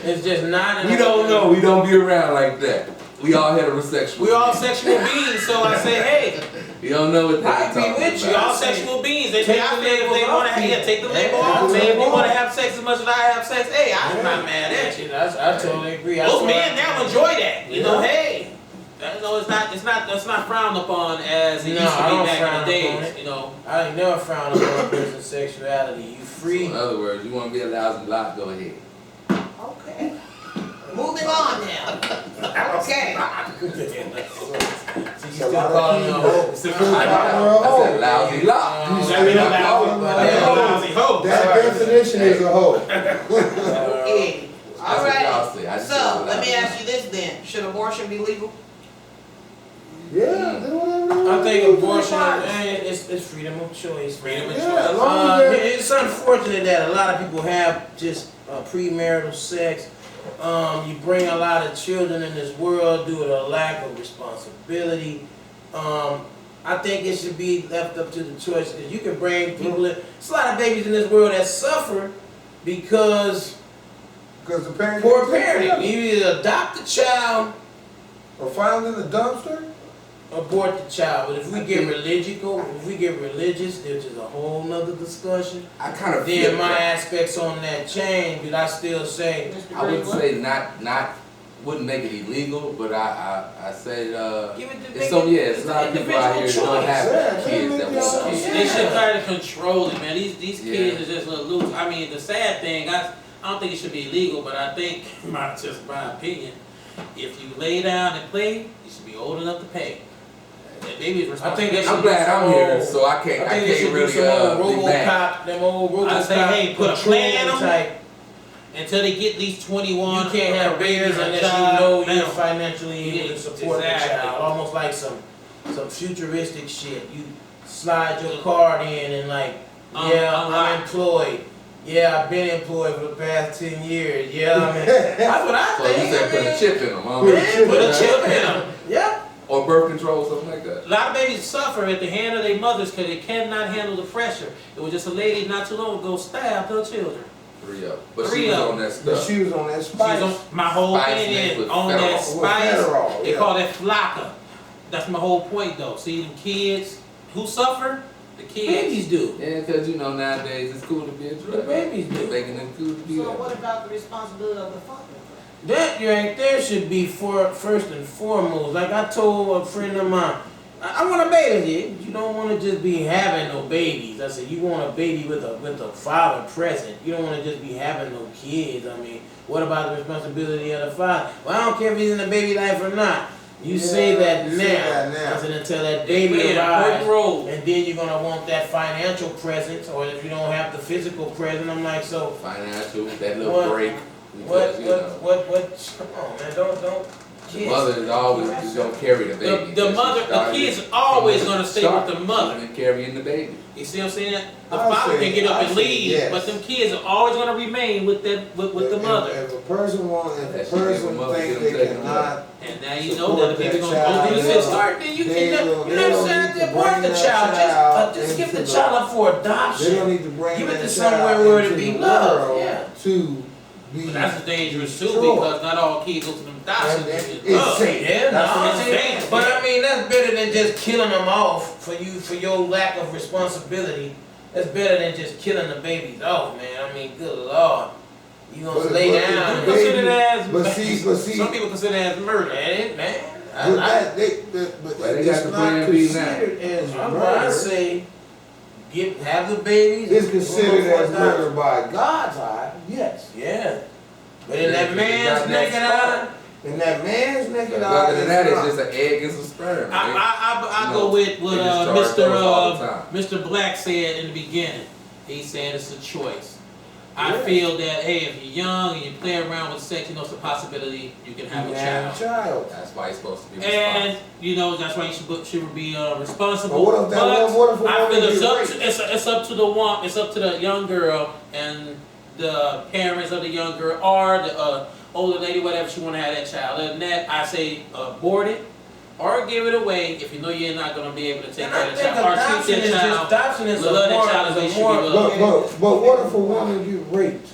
[SPEAKER 5] It's just not in
[SPEAKER 2] We
[SPEAKER 5] a
[SPEAKER 2] don't
[SPEAKER 5] woman's-
[SPEAKER 2] know. We don't be around like that. We all heterosexual.
[SPEAKER 3] We all sexual beings, so I say, hey,
[SPEAKER 2] You don't know what they're
[SPEAKER 5] I agree
[SPEAKER 2] talking
[SPEAKER 5] with you.
[SPEAKER 3] we
[SPEAKER 2] about.
[SPEAKER 3] all sexual beings. They
[SPEAKER 5] Take
[SPEAKER 3] I
[SPEAKER 5] the
[SPEAKER 3] feel if they
[SPEAKER 5] labels
[SPEAKER 3] want
[SPEAKER 5] off
[SPEAKER 3] to, yeah,
[SPEAKER 5] people.
[SPEAKER 3] take the label
[SPEAKER 5] Yeah,
[SPEAKER 3] off.
[SPEAKER 4] take the
[SPEAKER 3] Man, if you
[SPEAKER 4] label
[SPEAKER 3] want to
[SPEAKER 4] off.
[SPEAKER 3] have sex as much as I have sex, hey, I'm not mad at you.
[SPEAKER 5] I totally agree.
[SPEAKER 3] Most men now enjoy that. You know,
[SPEAKER 4] Yeah.
[SPEAKER 3] hey, you know, that's not frowned upon as it
[SPEAKER 5] No,
[SPEAKER 3] used to
[SPEAKER 5] I
[SPEAKER 3] be
[SPEAKER 5] don't
[SPEAKER 3] back
[SPEAKER 5] frown
[SPEAKER 3] in the
[SPEAKER 5] upon
[SPEAKER 3] days.
[SPEAKER 5] it.
[SPEAKER 3] You know,
[SPEAKER 5] I ain't never frowned upon a person's sexuality. You
[SPEAKER 2] So
[SPEAKER 5] free.
[SPEAKER 2] in other words, you want to be a lousy lot, go ahead.
[SPEAKER 1] Okay. Moving on now. Okay.
[SPEAKER 5] So you still calling her a hoe.
[SPEAKER 2] I said lousy lot.
[SPEAKER 5] You
[SPEAKER 3] I
[SPEAKER 5] said
[SPEAKER 3] mean,
[SPEAKER 5] a
[SPEAKER 3] a lousy hoe.
[SPEAKER 4] That definition is a hoe.
[SPEAKER 1] Okay. All
[SPEAKER 2] That's what y'all
[SPEAKER 1] right.
[SPEAKER 2] say. I just
[SPEAKER 1] So
[SPEAKER 2] said
[SPEAKER 1] let me
[SPEAKER 2] lousy
[SPEAKER 1] ask you this then: should abortion be legal?
[SPEAKER 4] Yeah, do whatever.
[SPEAKER 5] I think abortion
[SPEAKER 4] is
[SPEAKER 5] it's freedom of choice.
[SPEAKER 3] Freedom of
[SPEAKER 4] Yeah,
[SPEAKER 3] choice.
[SPEAKER 4] as long as that-
[SPEAKER 5] It's unfortunate that a lot of people have just premarital sex. You bring a lot of children in this world due to a lack of responsibility. I think it should be left up to the choice because you can bring people in. There's a lot of babies in this world that suffer because
[SPEAKER 4] Because the parents.
[SPEAKER 5] poor parenting. You either adopt the child,
[SPEAKER 4] Or found in the dumpster.
[SPEAKER 5] abort the child. But if we get religious, which is a whole nother discussion.
[SPEAKER 2] I kind of
[SPEAKER 5] Then
[SPEAKER 2] feel
[SPEAKER 5] my
[SPEAKER 2] that.
[SPEAKER 5] aspects on that change, but I still say
[SPEAKER 2] I would say not wouldn't make it illegal, but I said
[SPEAKER 5] give it to
[SPEAKER 2] it's so it's a lot of people out here that don't have
[SPEAKER 4] Yeah,
[SPEAKER 2] kids that want kids.
[SPEAKER 3] They should try to control it, man. These kids
[SPEAKER 2] Yeah.
[SPEAKER 3] are just a little loose. I mean, the sad thing, I don't think it should be illegal, but I think, just my opinion, if you lay down and play, you should be old enough to pay. That baby is responsible.
[SPEAKER 2] I'm glad I'm here, so I can't really be mad.
[SPEAKER 5] RoboCop, them old RoboCop.
[SPEAKER 3] I say, hey, put a plan on
[SPEAKER 5] type.
[SPEAKER 3] Until they get these 21.
[SPEAKER 5] You can't have babies
[SPEAKER 3] careers,
[SPEAKER 5] unless
[SPEAKER 3] a
[SPEAKER 5] you
[SPEAKER 3] job.
[SPEAKER 5] know
[SPEAKER 3] Now,
[SPEAKER 5] you're financially able to support
[SPEAKER 3] Exactly.
[SPEAKER 5] the child. Almost like some futuristic shit. You slide your card in and like, yeah, I'm
[SPEAKER 3] unlock.
[SPEAKER 5] employed. Yeah, I've been employed for the past 10 years. Yeah, I mean, that's what I
[SPEAKER 2] So
[SPEAKER 5] think.
[SPEAKER 2] you said put
[SPEAKER 5] I
[SPEAKER 2] a
[SPEAKER 5] mean,
[SPEAKER 2] chip in them, huh?
[SPEAKER 5] man, put a
[SPEAKER 3] Yeah.
[SPEAKER 5] chip in them. Yeah.
[SPEAKER 2] Or birth control, something like that.
[SPEAKER 3] A lot of babies suffer at the hand of their mothers because they cannot handle the pressure. It was just a lady not too long ago stabbed her children.
[SPEAKER 2] 3 up. But
[SPEAKER 3] Three
[SPEAKER 2] she was
[SPEAKER 3] of
[SPEAKER 2] on that
[SPEAKER 4] But
[SPEAKER 2] stuff.
[SPEAKER 4] she was on that
[SPEAKER 3] She's
[SPEAKER 4] spice.
[SPEAKER 3] on, my whole
[SPEAKER 2] Spice
[SPEAKER 3] thing
[SPEAKER 2] mixed
[SPEAKER 3] is
[SPEAKER 2] with
[SPEAKER 3] on that
[SPEAKER 2] Federal.
[SPEAKER 4] With
[SPEAKER 3] spice.
[SPEAKER 4] Federal,
[SPEAKER 3] They
[SPEAKER 4] yeah.
[SPEAKER 3] call that flocka. That's my whole point though. See them kids who suffer? The kids.
[SPEAKER 5] Babies do.
[SPEAKER 2] Yeah, because you know nowadays it's cool to be a
[SPEAKER 5] The
[SPEAKER 2] drug.
[SPEAKER 5] babies
[SPEAKER 2] They're
[SPEAKER 5] do.
[SPEAKER 2] making it cool to be
[SPEAKER 1] So
[SPEAKER 2] that.
[SPEAKER 1] what about the responsibility of the father?
[SPEAKER 5] That right there should be first and foremost. Like I told a friend of mine, I want a baby. You don't want to just be having no babies. I said you want a baby with a father present. You don't want to just be having no kids. I mean, what about the responsibility of the father? Well, I don't care if he's in the baby life or not. You say that
[SPEAKER 4] you
[SPEAKER 5] now.
[SPEAKER 4] say that now.
[SPEAKER 5] I said until that
[SPEAKER 3] They
[SPEAKER 5] baby
[SPEAKER 3] play an
[SPEAKER 5] arrives.
[SPEAKER 3] important role.
[SPEAKER 5] And then you're gonna want that financial presence, or if you don't have the physical presence, I'm like, so
[SPEAKER 2] Financial, that little
[SPEAKER 5] What-
[SPEAKER 2] break. Because, you know,
[SPEAKER 5] come on, man, don't,
[SPEAKER 2] the
[SPEAKER 5] kids.
[SPEAKER 2] mother is always just going to carry the baby.
[SPEAKER 3] The mother, the kids are always gonna stay with the mother.
[SPEAKER 2] And carrying the baby.
[SPEAKER 3] You see what I'm saying? The
[SPEAKER 4] I'd
[SPEAKER 3] father
[SPEAKER 4] say-
[SPEAKER 3] can get up
[SPEAKER 4] I'd
[SPEAKER 3] and
[SPEAKER 4] say
[SPEAKER 3] leave,
[SPEAKER 4] yes.
[SPEAKER 3] but them kids are always gonna remain with the
[SPEAKER 4] If
[SPEAKER 3] mother.
[SPEAKER 4] a person
[SPEAKER 2] That
[SPEAKER 4] if
[SPEAKER 2] should
[SPEAKER 4] a
[SPEAKER 2] give
[SPEAKER 4] person
[SPEAKER 2] them up,
[SPEAKER 4] thinks
[SPEAKER 2] get them
[SPEAKER 4] they
[SPEAKER 2] taken
[SPEAKER 4] cannot,
[SPEAKER 3] And now you know
[SPEAKER 4] support
[SPEAKER 3] that the baby
[SPEAKER 4] that
[SPEAKER 3] gonna go
[SPEAKER 4] child,
[SPEAKER 3] through the
[SPEAKER 5] You
[SPEAKER 4] yeah.
[SPEAKER 3] system.
[SPEAKER 5] start, then you
[SPEAKER 4] They
[SPEAKER 5] can,
[SPEAKER 4] don't-
[SPEAKER 5] you
[SPEAKER 4] they
[SPEAKER 5] know what I'm
[SPEAKER 4] don't
[SPEAKER 5] saying?
[SPEAKER 4] need to
[SPEAKER 5] Abort
[SPEAKER 4] bring
[SPEAKER 5] the
[SPEAKER 4] that
[SPEAKER 5] child,
[SPEAKER 4] child
[SPEAKER 5] just give the
[SPEAKER 4] into
[SPEAKER 5] child
[SPEAKER 4] the-
[SPEAKER 5] up for
[SPEAKER 4] they
[SPEAKER 5] adoption.
[SPEAKER 4] don't need to bring
[SPEAKER 5] Give it
[SPEAKER 4] that
[SPEAKER 5] to
[SPEAKER 4] child
[SPEAKER 5] somewhere where it
[SPEAKER 4] into
[SPEAKER 5] be
[SPEAKER 4] the
[SPEAKER 5] loved,
[SPEAKER 4] world
[SPEAKER 5] yeah.
[SPEAKER 4] to be.
[SPEAKER 3] But that's dangerous too
[SPEAKER 4] destroyed.
[SPEAKER 3] because not all kids go to them adoptions.
[SPEAKER 4] And
[SPEAKER 3] and get
[SPEAKER 4] it's
[SPEAKER 3] loved.
[SPEAKER 4] safe.
[SPEAKER 5] Yeah,
[SPEAKER 4] That's
[SPEAKER 5] no,
[SPEAKER 4] what
[SPEAKER 5] I'm
[SPEAKER 4] I'm
[SPEAKER 5] saying.
[SPEAKER 3] saying.
[SPEAKER 5] But I mean, that's better than just killing them off for your lack of responsibility. That's better than just killing the babies off, man. I mean, good lord. You gonna
[SPEAKER 4] But-
[SPEAKER 5] lay
[SPEAKER 4] but
[SPEAKER 5] down
[SPEAKER 4] the
[SPEAKER 5] and
[SPEAKER 4] baby-
[SPEAKER 3] Consider that as
[SPEAKER 4] but see-
[SPEAKER 3] some people consider that as murder.
[SPEAKER 5] man.
[SPEAKER 4] But that, but
[SPEAKER 2] Well, they
[SPEAKER 4] it's
[SPEAKER 2] got the
[SPEAKER 4] not
[SPEAKER 2] plan B now.
[SPEAKER 4] considered as
[SPEAKER 5] I'm why I
[SPEAKER 4] murder.
[SPEAKER 5] say have the babies.
[SPEAKER 4] It's
[SPEAKER 5] and
[SPEAKER 4] considered
[SPEAKER 5] go for
[SPEAKER 4] as
[SPEAKER 5] adoption.
[SPEAKER 4] murder by God's eye, yes.
[SPEAKER 5] Yeah. But in that
[SPEAKER 2] Yeah,
[SPEAKER 5] man's
[SPEAKER 2] goddamn
[SPEAKER 5] naked eye,
[SPEAKER 4] And that man's naked
[SPEAKER 2] But
[SPEAKER 4] eye
[SPEAKER 2] other than that,
[SPEAKER 4] is
[SPEAKER 2] it's
[SPEAKER 4] not.
[SPEAKER 2] just an egg and some sperm. man.
[SPEAKER 3] I
[SPEAKER 2] No,
[SPEAKER 3] go with what
[SPEAKER 2] they just charge
[SPEAKER 3] Mr.
[SPEAKER 2] those all the time.
[SPEAKER 3] Mr. Black said in the beginning. He said it's a choice. I
[SPEAKER 4] Yeah.
[SPEAKER 3] feel that hey, if you're young and you play around with sex, you know it's a possibility you can have
[SPEAKER 4] You
[SPEAKER 3] a
[SPEAKER 4] have
[SPEAKER 3] child.
[SPEAKER 2] That's why he's supposed to be
[SPEAKER 3] And
[SPEAKER 2] responsible.
[SPEAKER 3] you know that's why you should be responsible.
[SPEAKER 4] But what if a
[SPEAKER 3] I
[SPEAKER 4] woman
[SPEAKER 3] feel
[SPEAKER 4] get raped?
[SPEAKER 3] it's up to the one, it's up to the young girl and the parents of the young girl or the older lady, whatever she want to have that child. Other than that, I say abort it or give it away if you know you're not going to be able to take care of the child. Or treat that child.
[SPEAKER 5] Adoption is
[SPEAKER 3] love that child as they should be loved.
[SPEAKER 4] But what if a woman get raped?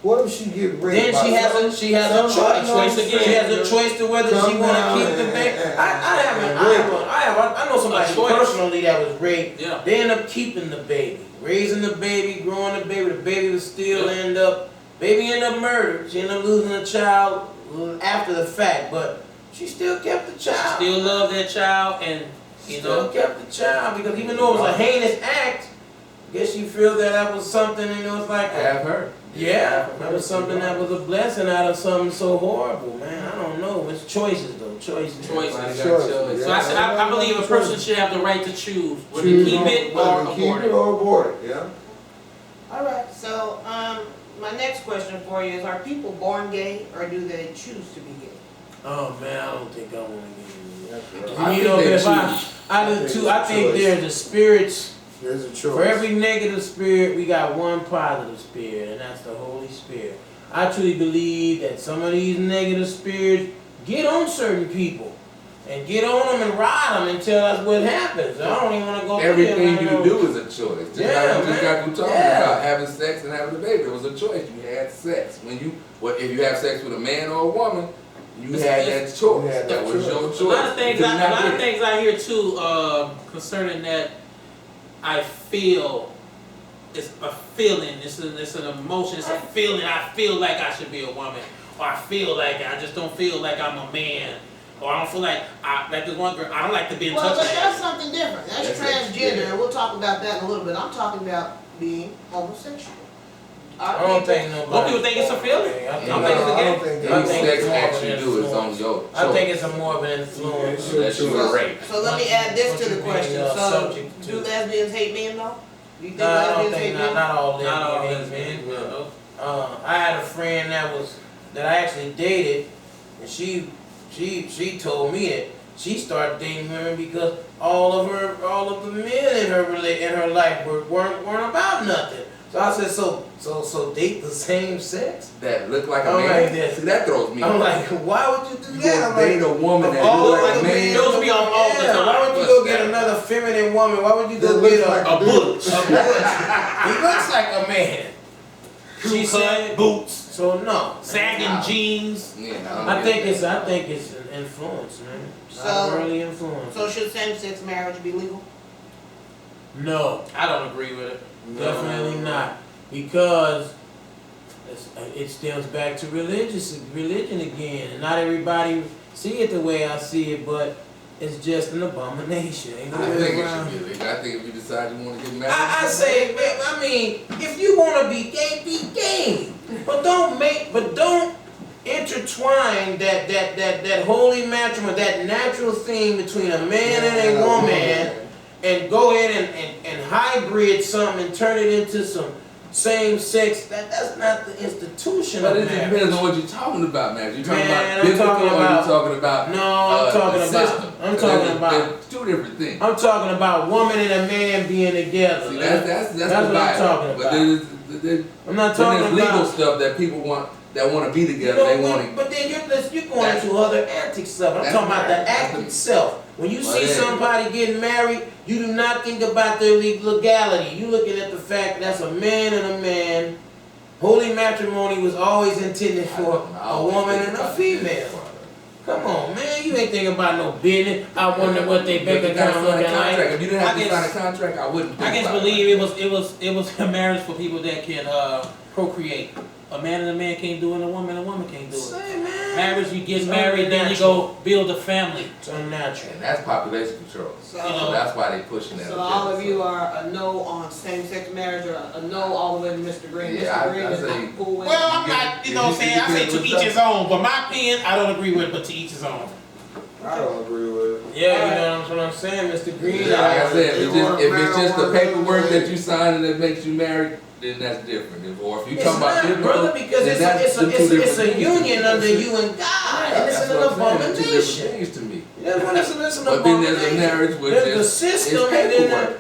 [SPEAKER 4] What if she get raped?
[SPEAKER 5] Then she has a choice. She has a choice to whether she want to keep the baby. I know somebody personally that was raped.
[SPEAKER 3] Yeah.
[SPEAKER 5] They end up keeping the baby, raising the baby, growing the baby. The baby was still end up murdered. She ended up losing a child after the fact, but she still kept the child.
[SPEAKER 3] She still loved that child, and
[SPEAKER 5] still kept the child because even though it was a heinous act, I guess you feel that was something, and it was like
[SPEAKER 2] I have heard.
[SPEAKER 5] Yeah, that was something that was a blessing out of something so horrible, man. I don't know. It's choices, though. Choices.
[SPEAKER 3] So I believe a person should have the right to choose whether to keep it or abort it.
[SPEAKER 4] Yeah.
[SPEAKER 1] All right. So my next question for you is: are people born gay, or do they choose to be gay?
[SPEAKER 5] Oh man, I don't think I want to get
[SPEAKER 2] I
[SPEAKER 5] you know, I do too. I think there's a spirits.
[SPEAKER 4] There's a choice.
[SPEAKER 5] For every negative spirit, we got one positive spirit, and that's the Holy Spirit. I truly believe that some of these negative spirits get on certain people and get on them and ride them until that's what happens. I don't even want to go
[SPEAKER 2] Everything you do is a choice. Just
[SPEAKER 5] Yeah,
[SPEAKER 2] like we just got through talking
[SPEAKER 5] Yeah.
[SPEAKER 2] about having sex and having a baby. It was a choice. You had sex. If you have sex with a man or a woman, you had that choice. That was your choice.
[SPEAKER 3] A lot of things I hear too concerning that. I feel it's a feeling, it's an emotion, it's a feeling. I feel like I should be a woman, or I feel like I just don't feel like I'm a man, or I don't feel like this one girl. I don't like to be in touch
[SPEAKER 1] Well, but
[SPEAKER 3] with.
[SPEAKER 1] that's something different. That's transgender, and we'll talk about that in a little bit. I'm talking about being homosexual.
[SPEAKER 5] I don't think nobody.
[SPEAKER 3] Most people think it's a feeling.
[SPEAKER 5] I
[SPEAKER 3] don't think it's a game.
[SPEAKER 5] I think
[SPEAKER 2] sex
[SPEAKER 5] it's more of
[SPEAKER 2] act
[SPEAKER 5] an
[SPEAKER 2] you do is on your choice.
[SPEAKER 5] I think it's a more of an influence.
[SPEAKER 2] Unless you were raped.
[SPEAKER 1] So let me add this to the question. So,
[SPEAKER 5] subject to-
[SPEAKER 1] do lesbians hate men though? Do you think
[SPEAKER 5] No, I don't
[SPEAKER 1] lesbians hate
[SPEAKER 5] think
[SPEAKER 1] men?
[SPEAKER 5] not all
[SPEAKER 3] Not all
[SPEAKER 5] lesbians.
[SPEAKER 3] lesbians, no.
[SPEAKER 5] I had a friend that I actually dated, and she told me that she started dating women because all of the men in her life weren't about nothing. So I said, so date the same sex?
[SPEAKER 2] That look like a
[SPEAKER 5] I'm
[SPEAKER 2] man.
[SPEAKER 5] like this.
[SPEAKER 2] See, that throws me.
[SPEAKER 5] I'm
[SPEAKER 2] off.
[SPEAKER 5] like, why would you do
[SPEAKER 2] You
[SPEAKER 5] that?
[SPEAKER 2] gonna date a woman that
[SPEAKER 5] all
[SPEAKER 2] look like a
[SPEAKER 5] of the
[SPEAKER 2] man.
[SPEAKER 3] Those be on all the
[SPEAKER 5] Yeah,
[SPEAKER 3] time.
[SPEAKER 5] why would you go get another feminine woman? Why would you go
[SPEAKER 4] That
[SPEAKER 5] get
[SPEAKER 4] looks like
[SPEAKER 3] A butch.
[SPEAKER 5] He looks like a man. She
[SPEAKER 3] Cut,
[SPEAKER 5] said
[SPEAKER 3] boots,
[SPEAKER 5] so. No,
[SPEAKER 3] sagging jeans.
[SPEAKER 2] Yeah,
[SPEAKER 5] I think it's an influence, man.
[SPEAKER 1] So-
[SPEAKER 5] Early influence.
[SPEAKER 1] So should same-sex marriage be legal?
[SPEAKER 5] No,
[SPEAKER 3] I don't agree with it.
[SPEAKER 5] definitely not, because it stems back to religion again, and not everybody see it the way I see it, but it's just an abomination. Ain't no
[SPEAKER 2] I
[SPEAKER 5] way
[SPEAKER 2] think it
[SPEAKER 5] around
[SPEAKER 2] should be legal. I think if you decide you want to get married,
[SPEAKER 5] I say, I mean, if you want to be gay, but don't intertwine that holy matrimony, that natural thing between a man and a woman, and go ahead and hybrid something and turn it into some same sex. That's not the institution
[SPEAKER 2] But
[SPEAKER 5] of
[SPEAKER 2] it
[SPEAKER 5] marriage.
[SPEAKER 2] depends on what you're talking about, man. You talking
[SPEAKER 5] Man,
[SPEAKER 2] about
[SPEAKER 5] I'm
[SPEAKER 2] biblical,
[SPEAKER 5] talking
[SPEAKER 2] or
[SPEAKER 5] about-
[SPEAKER 2] you talking about
[SPEAKER 5] No, I'm talking
[SPEAKER 2] the
[SPEAKER 5] about.
[SPEAKER 2] system?
[SPEAKER 5] I'm talking about.
[SPEAKER 2] They're two different things.
[SPEAKER 5] I'm talking about woman and a man being together.
[SPEAKER 2] See, that's the
[SPEAKER 5] what I'm
[SPEAKER 2] Bible.
[SPEAKER 5] talking
[SPEAKER 2] But
[SPEAKER 5] about.
[SPEAKER 2] there's
[SPEAKER 5] I'm not
[SPEAKER 2] then
[SPEAKER 5] talking
[SPEAKER 2] there's legal
[SPEAKER 5] about.
[SPEAKER 2] stuff that people want to be together.
[SPEAKER 5] You know,
[SPEAKER 2] They want to.
[SPEAKER 5] but then you're going into other antic stuff. I'm
[SPEAKER 2] That's
[SPEAKER 5] talking about the
[SPEAKER 2] right.
[SPEAKER 5] act itself. When you see
[SPEAKER 2] Well, yeah.
[SPEAKER 5] somebody getting married, you do not think about their legality. You looking at the fact that's a man and a man. Holy matrimony was always intended for a woman and a female. Come on, man, you ain't thinking about no business. I wonder what they bank account looking like.
[SPEAKER 2] If you didn't have
[SPEAKER 3] I
[SPEAKER 2] to
[SPEAKER 3] guess-
[SPEAKER 2] sign a contract, I wouldn't.
[SPEAKER 3] I
[SPEAKER 2] think
[SPEAKER 3] just
[SPEAKER 2] about
[SPEAKER 3] believe it was a marriage for people that can procreate. A man and a man can't do it, and a woman can't do it.
[SPEAKER 5] Say, man.
[SPEAKER 3] Marriage, you get
[SPEAKER 5] It's
[SPEAKER 3] married, then you
[SPEAKER 5] unnatural.
[SPEAKER 3] go build a family.
[SPEAKER 5] It's unnatural.
[SPEAKER 2] And that's population control.
[SPEAKER 1] So,
[SPEAKER 2] So that's why they pushing that.
[SPEAKER 1] so all of you are a no on same-sex marriage, or a no all the way to Mr. Green?
[SPEAKER 2] Yeah,
[SPEAKER 1] Mr. Green
[SPEAKER 2] I
[SPEAKER 1] is
[SPEAKER 2] say-
[SPEAKER 1] not cool with it?
[SPEAKER 3] Well, I'm not, you know what I'm saying? I say to each his own, but my opinion, I don't agree with it, but to each his own.
[SPEAKER 4] I don't agree with it.
[SPEAKER 5] Yeah, you know what I'm saying, Mr. Green.
[SPEAKER 2] Yeah, like I said, if it's just the
[SPEAKER 4] Marijuana,
[SPEAKER 2] paperwork that you sign and that makes you married, then that's different. Or if you
[SPEAKER 5] It's
[SPEAKER 2] talking about
[SPEAKER 5] not,
[SPEAKER 2] biblical,
[SPEAKER 5] brother, because
[SPEAKER 2] then that's the two
[SPEAKER 5] it's
[SPEAKER 2] different
[SPEAKER 5] a
[SPEAKER 2] things.
[SPEAKER 5] union under you and God,
[SPEAKER 2] Yeah,
[SPEAKER 5] and it's
[SPEAKER 2] that's
[SPEAKER 5] an
[SPEAKER 2] what I'm saying. It's two different
[SPEAKER 5] abomination.
[SPEAKER 2] things to me.
[SPEAKER 5] Yeah, well, it's an
[SPEAKER 2] But then there's a
[SPEAKER 5] abomination.
[SPEAKER 2] marriage with
[SPEAKER 5] There's the
[SPEAKER 2] just
[SPEAKER 5] system,
[SPEAKER 2] it's
[SPEAKER 5] and then
[SPEAKER 2] paperwork.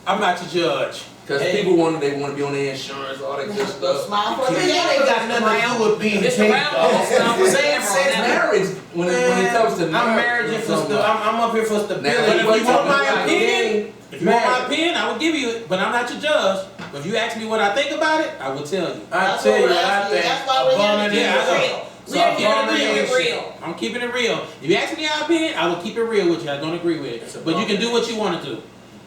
[SPEAKER 3] I'm not your judge.
[SPEAKER 2] Because people want to be on their insurance, all that good stuff.
[SPEAKER 1] Smile for
[SPEAKER 5] Man,
[SPEAKER 1] me.
[SPEAKER 5] that ain't got nothing to do with being
[SPEAKER 1] Mr.
[SPEAKER 5] paid,
[SPEAKER 1] Brown,
[SPEAKER 5] dog.
[SPEAKER 2] Saying sex marriage when it comes to
[SPEAKER 5] I'm marriage for I'm up here for stability.
[SPEAKER 3] But if you want my
[SPEAKER 2] Now,
[SPEAKER 3] opinion, if you want my opinion, I will give you it. But I'm not your judge. But if you ask me what I think about it, I will tell you.
[SPEAKER 5] I tell you what I think.
[SPEAKER 1] That's why we're here to keep it real. We're here to keep it real.
[SPEAKER 3] I'm keeping it real. If you ask me my opinion, I will keep it real with you. I don't agree with it. But you can do what you want to do.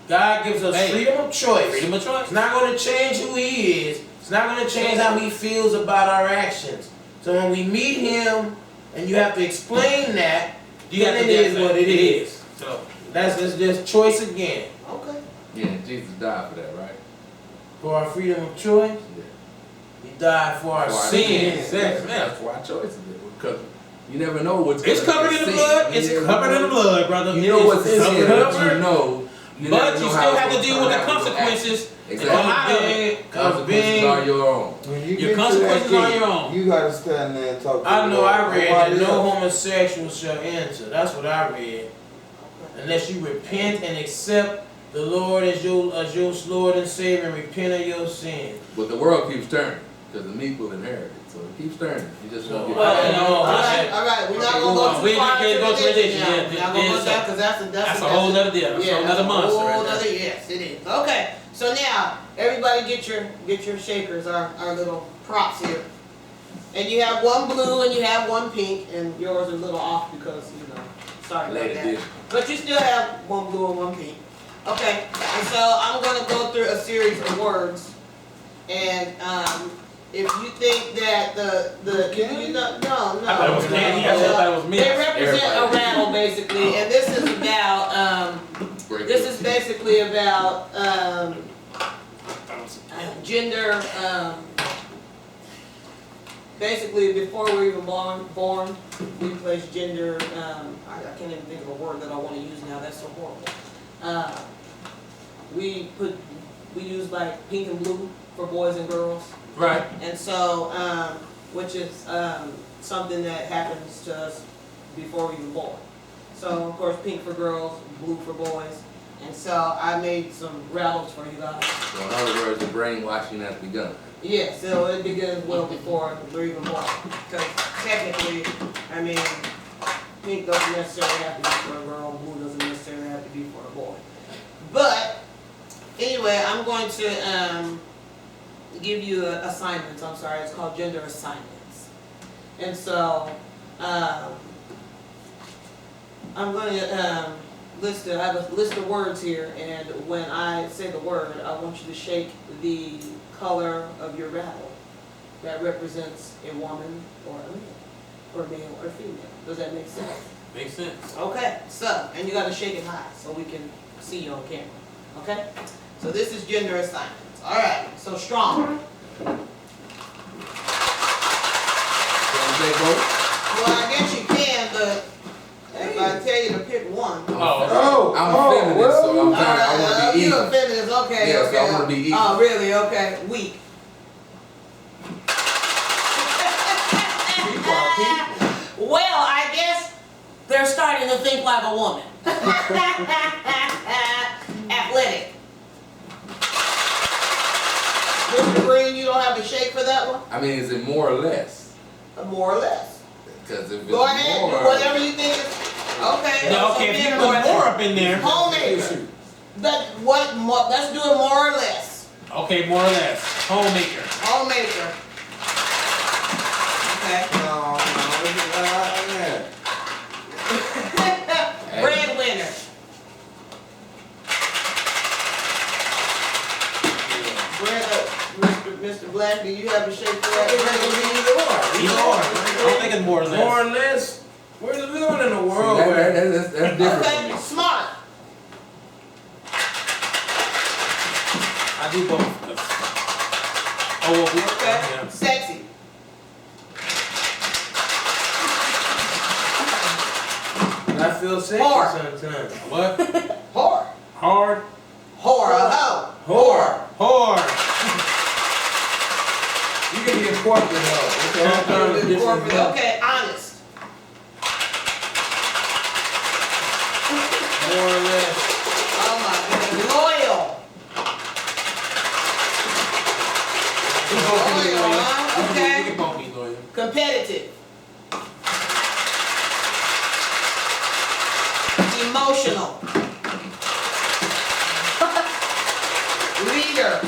[SPEAKER 5] God gives us freedom of choice.
[SPEAKER 3] Freedom of choice.
[SPEAKER 5] It's not going to change who He is. It's not going to change how He feels about our actions. So when we meet Him, and you have to explain that, then it is what it is.
[SPEAKER 3] So
[SPEAKER 5] that's just choice again.
[SPEAKER 1] Okay.
[SPEAKER 2] Yeah, Jesus died for that, right?
[SPEAKER 5] For our freedom of choice,
[SPEAKER 2] Yeah.
[SPEAKER 5] He died for our sins.
[SPEAKER 2] That's why our choice is because you never know what's
[SPEAKER 3] it's covered in the blood. It's covered in the blood, brother.
[SPEAKER 2] You know what's
[SPEAKER 3] it's
[SPEAKER 2] sin,
[SPEAKER 3] covered.
[SPEAKER 2] but you know.
[SPEAKER 3] But you still have to deal with the consequences.
[SPEAKER 2] Exactly. Consequences are your own.
[SPEAKER 4] When you
[SPEAKER 3] Your
[SPEAKER 4] get to
[SPEAKER 3] consequences
[SPEAKER 4] that
[SPEAKER 3] are
[SPEAKER 4] gate,
[SPEAKER 3] your own.
[SPEAKER 4] You gotta stand there and talk to
[SPEAKER 5] I
[SPEAKER 4] the
[SPEAKER 5] know
[SPEAKER 4] Lord.
[SPEAKER 5] I read
[SPEAKER 4] Nobody
[SPEAKER 5] that no
[SPEAKER 4] else.
[SPEAKER 5] homosexual shall enter. That's what I read. Unless you repent and accept the Lord as your Lord and Savior and repent of your sin.
[SPEAKER 2] But the world keeps turning because the meek will inherit it. So it keeps turning. You just won't get
[SPEAKER 3] Well,
[SPEAKER 2] it.
[SPEAKER 3] no,
[SPEAKER 1] All right. We're not gonna go
[SPEAKER 3] We
[SPEAKER 1] too far
[SPEAKER 3] can't go
[SPEAKER 1] into
[SPEAKER 3] to
[SPEAKER 1] religion
[SPEAKER 3] religion,
[SPEAKER 1] now.
[SPEAKER 3] yeah,
[SPEAKER 1] We're not gonna go
[SPEAKER 3] yeah,
[SPEAKER 1] there because that's
[SPEAKER 3] a whole other deal. That's a whole other monster
[SPEAKER 1] Whole
[SPEAKER 3] right there.
[SPEAKER 1] other, yes, it is. Okay. So now everybody get your shakers, our little props here. And you have one blue and you have one pink, and yours are a little off because sorry about
[SPEAKER 2] Lady
[SPEAKER 1] that.
[SPEAKER 2] did.
[SPEAKER 1] But you still have one blue and one pink. Okay. And so I'm gonna go through a series of words, and if you think that no.
[SPEAKER 3] I thought it was candy. I thought it was me.
[SPEAKER 1] They represent
[SPEAKER 2] Everybody.
[SPEAKER 1] a rattle basically, and this is about
[SPEAKER 2] Break
[SPEAKER 1] this
[SPEAKER 2] it.
[SPEAKER 1] is basically about gender. Basically, before we were even born, we place gender. I can't even think of a word that I want to use now. That's so horrible. We use like pink and blue for boys and girls.
[SPEAKER 3] Right.
[SPEAKER 1] And so, which is something that happens to us before we were born. So, of course, pink for girls, blue for boys. And so, I made some rattles for you guys.
[SPEAKER 2] So in other words, the brainwashing has begun.
[SPEAKER 1] Yeah, so it begins well before we're even born. Because technically, I mean, pink doesn't necessarily have to be for a girl, blue doesn't necessarily have to be for a boy. But, anyway, I'm going to give you assignments. I'm sorry, it's called gender assignments. And so I'm going to I have a list of words here, and when I say the word, I want you to shake the color of your rattle that represents a woman or a man, or male or female. Does that make sense?
[SPEAKER 3] Makes sense.
[SPEAKER 1] Okay, so, and you gotta shake it high so we can see you on camera. Okay? So this is gender assignments. Alright, so strong.
[SPEAKER 2] Can you say both?
[SPEAKER 1] Well, I guess you can, but if I tell you to pick one.
[SPEAKER 2] I'm a feminist, so I'm trying. I want to be
[SPEAKER 1] You're
[SPEAKER 2] even.
[SPEAKER 1] a feminist, okay,
[SPEAKER 2] Yeah,
[SPEAKER 1] okay.
[SPEAKER 2] so I want to be even.
[SPEAKER 1] Oh, really? Okay, weak.
[SPEAKER 2] People are people.
[SPEAKER 1] Well, I guess they're starting to think like a woman. Athletic. Mr. Green, you don't have to shake for that one?
[SPEAKER 2] I mean, is it more or less?
[SPEAKER 1] More or less.
[SPEAKER 2] Because if it's
[SPEAKER 1] Go ahead,
[SPEAKER 2] more,
[SPEAKER 1] do whatever you think is, okay.
[SPEAKER 3] No, okay, if you put more up in there.
[SPEAKER 1] Homemaker. Let's do it more or less.
[SPEAKER 3] Okay, more or less. Homemaker.
[SPEAKER 1] Homemaker. Okay.
[SPEAKER 4] No,
[SPEAKER 1] Breadwinner. Mr. Black, do you have a shape for that?
[SPEAKER 3] Either or. I'm thinking more or less.
[SPEAKER 5] More or less, we're living in a world
[SPEAKER 2] See,
[SPEAKER 5] where
[SPEAKER 2] that's different.
[SPEAKER 1] Okay, smart.
[SPEAKER 3] I do both. Oh, well,
[SPEAKER 1] Okay,
[SPEAKER 3] yeah.
[SPEAKER 1] sexy.
[SPEAKER 5] I feel sexy
[SPEAKER 1] Whore.
[SPEAKER 5] sometimes.
[SPEAKER 3] What?
[SPEAKER 1] Whore.
[SPEAKER 3] Hard.
[SPEAKER 1] Whore, a hoe.
[SPEAKER 5] Whore.
[SPEAKER 3] Hard.
[SPEAKER 5] You can be a corporate hoe. It's all kinds of different
[SPEAKER 1] Corporate.
[SPEAKER 5] hoes.
[SPEAKER 1] Okay, honest.
[SPEAKER 5] More or less.
[SPEAKER 1] Oh my goodness. Loyal. Competitive. Emotional. Leader.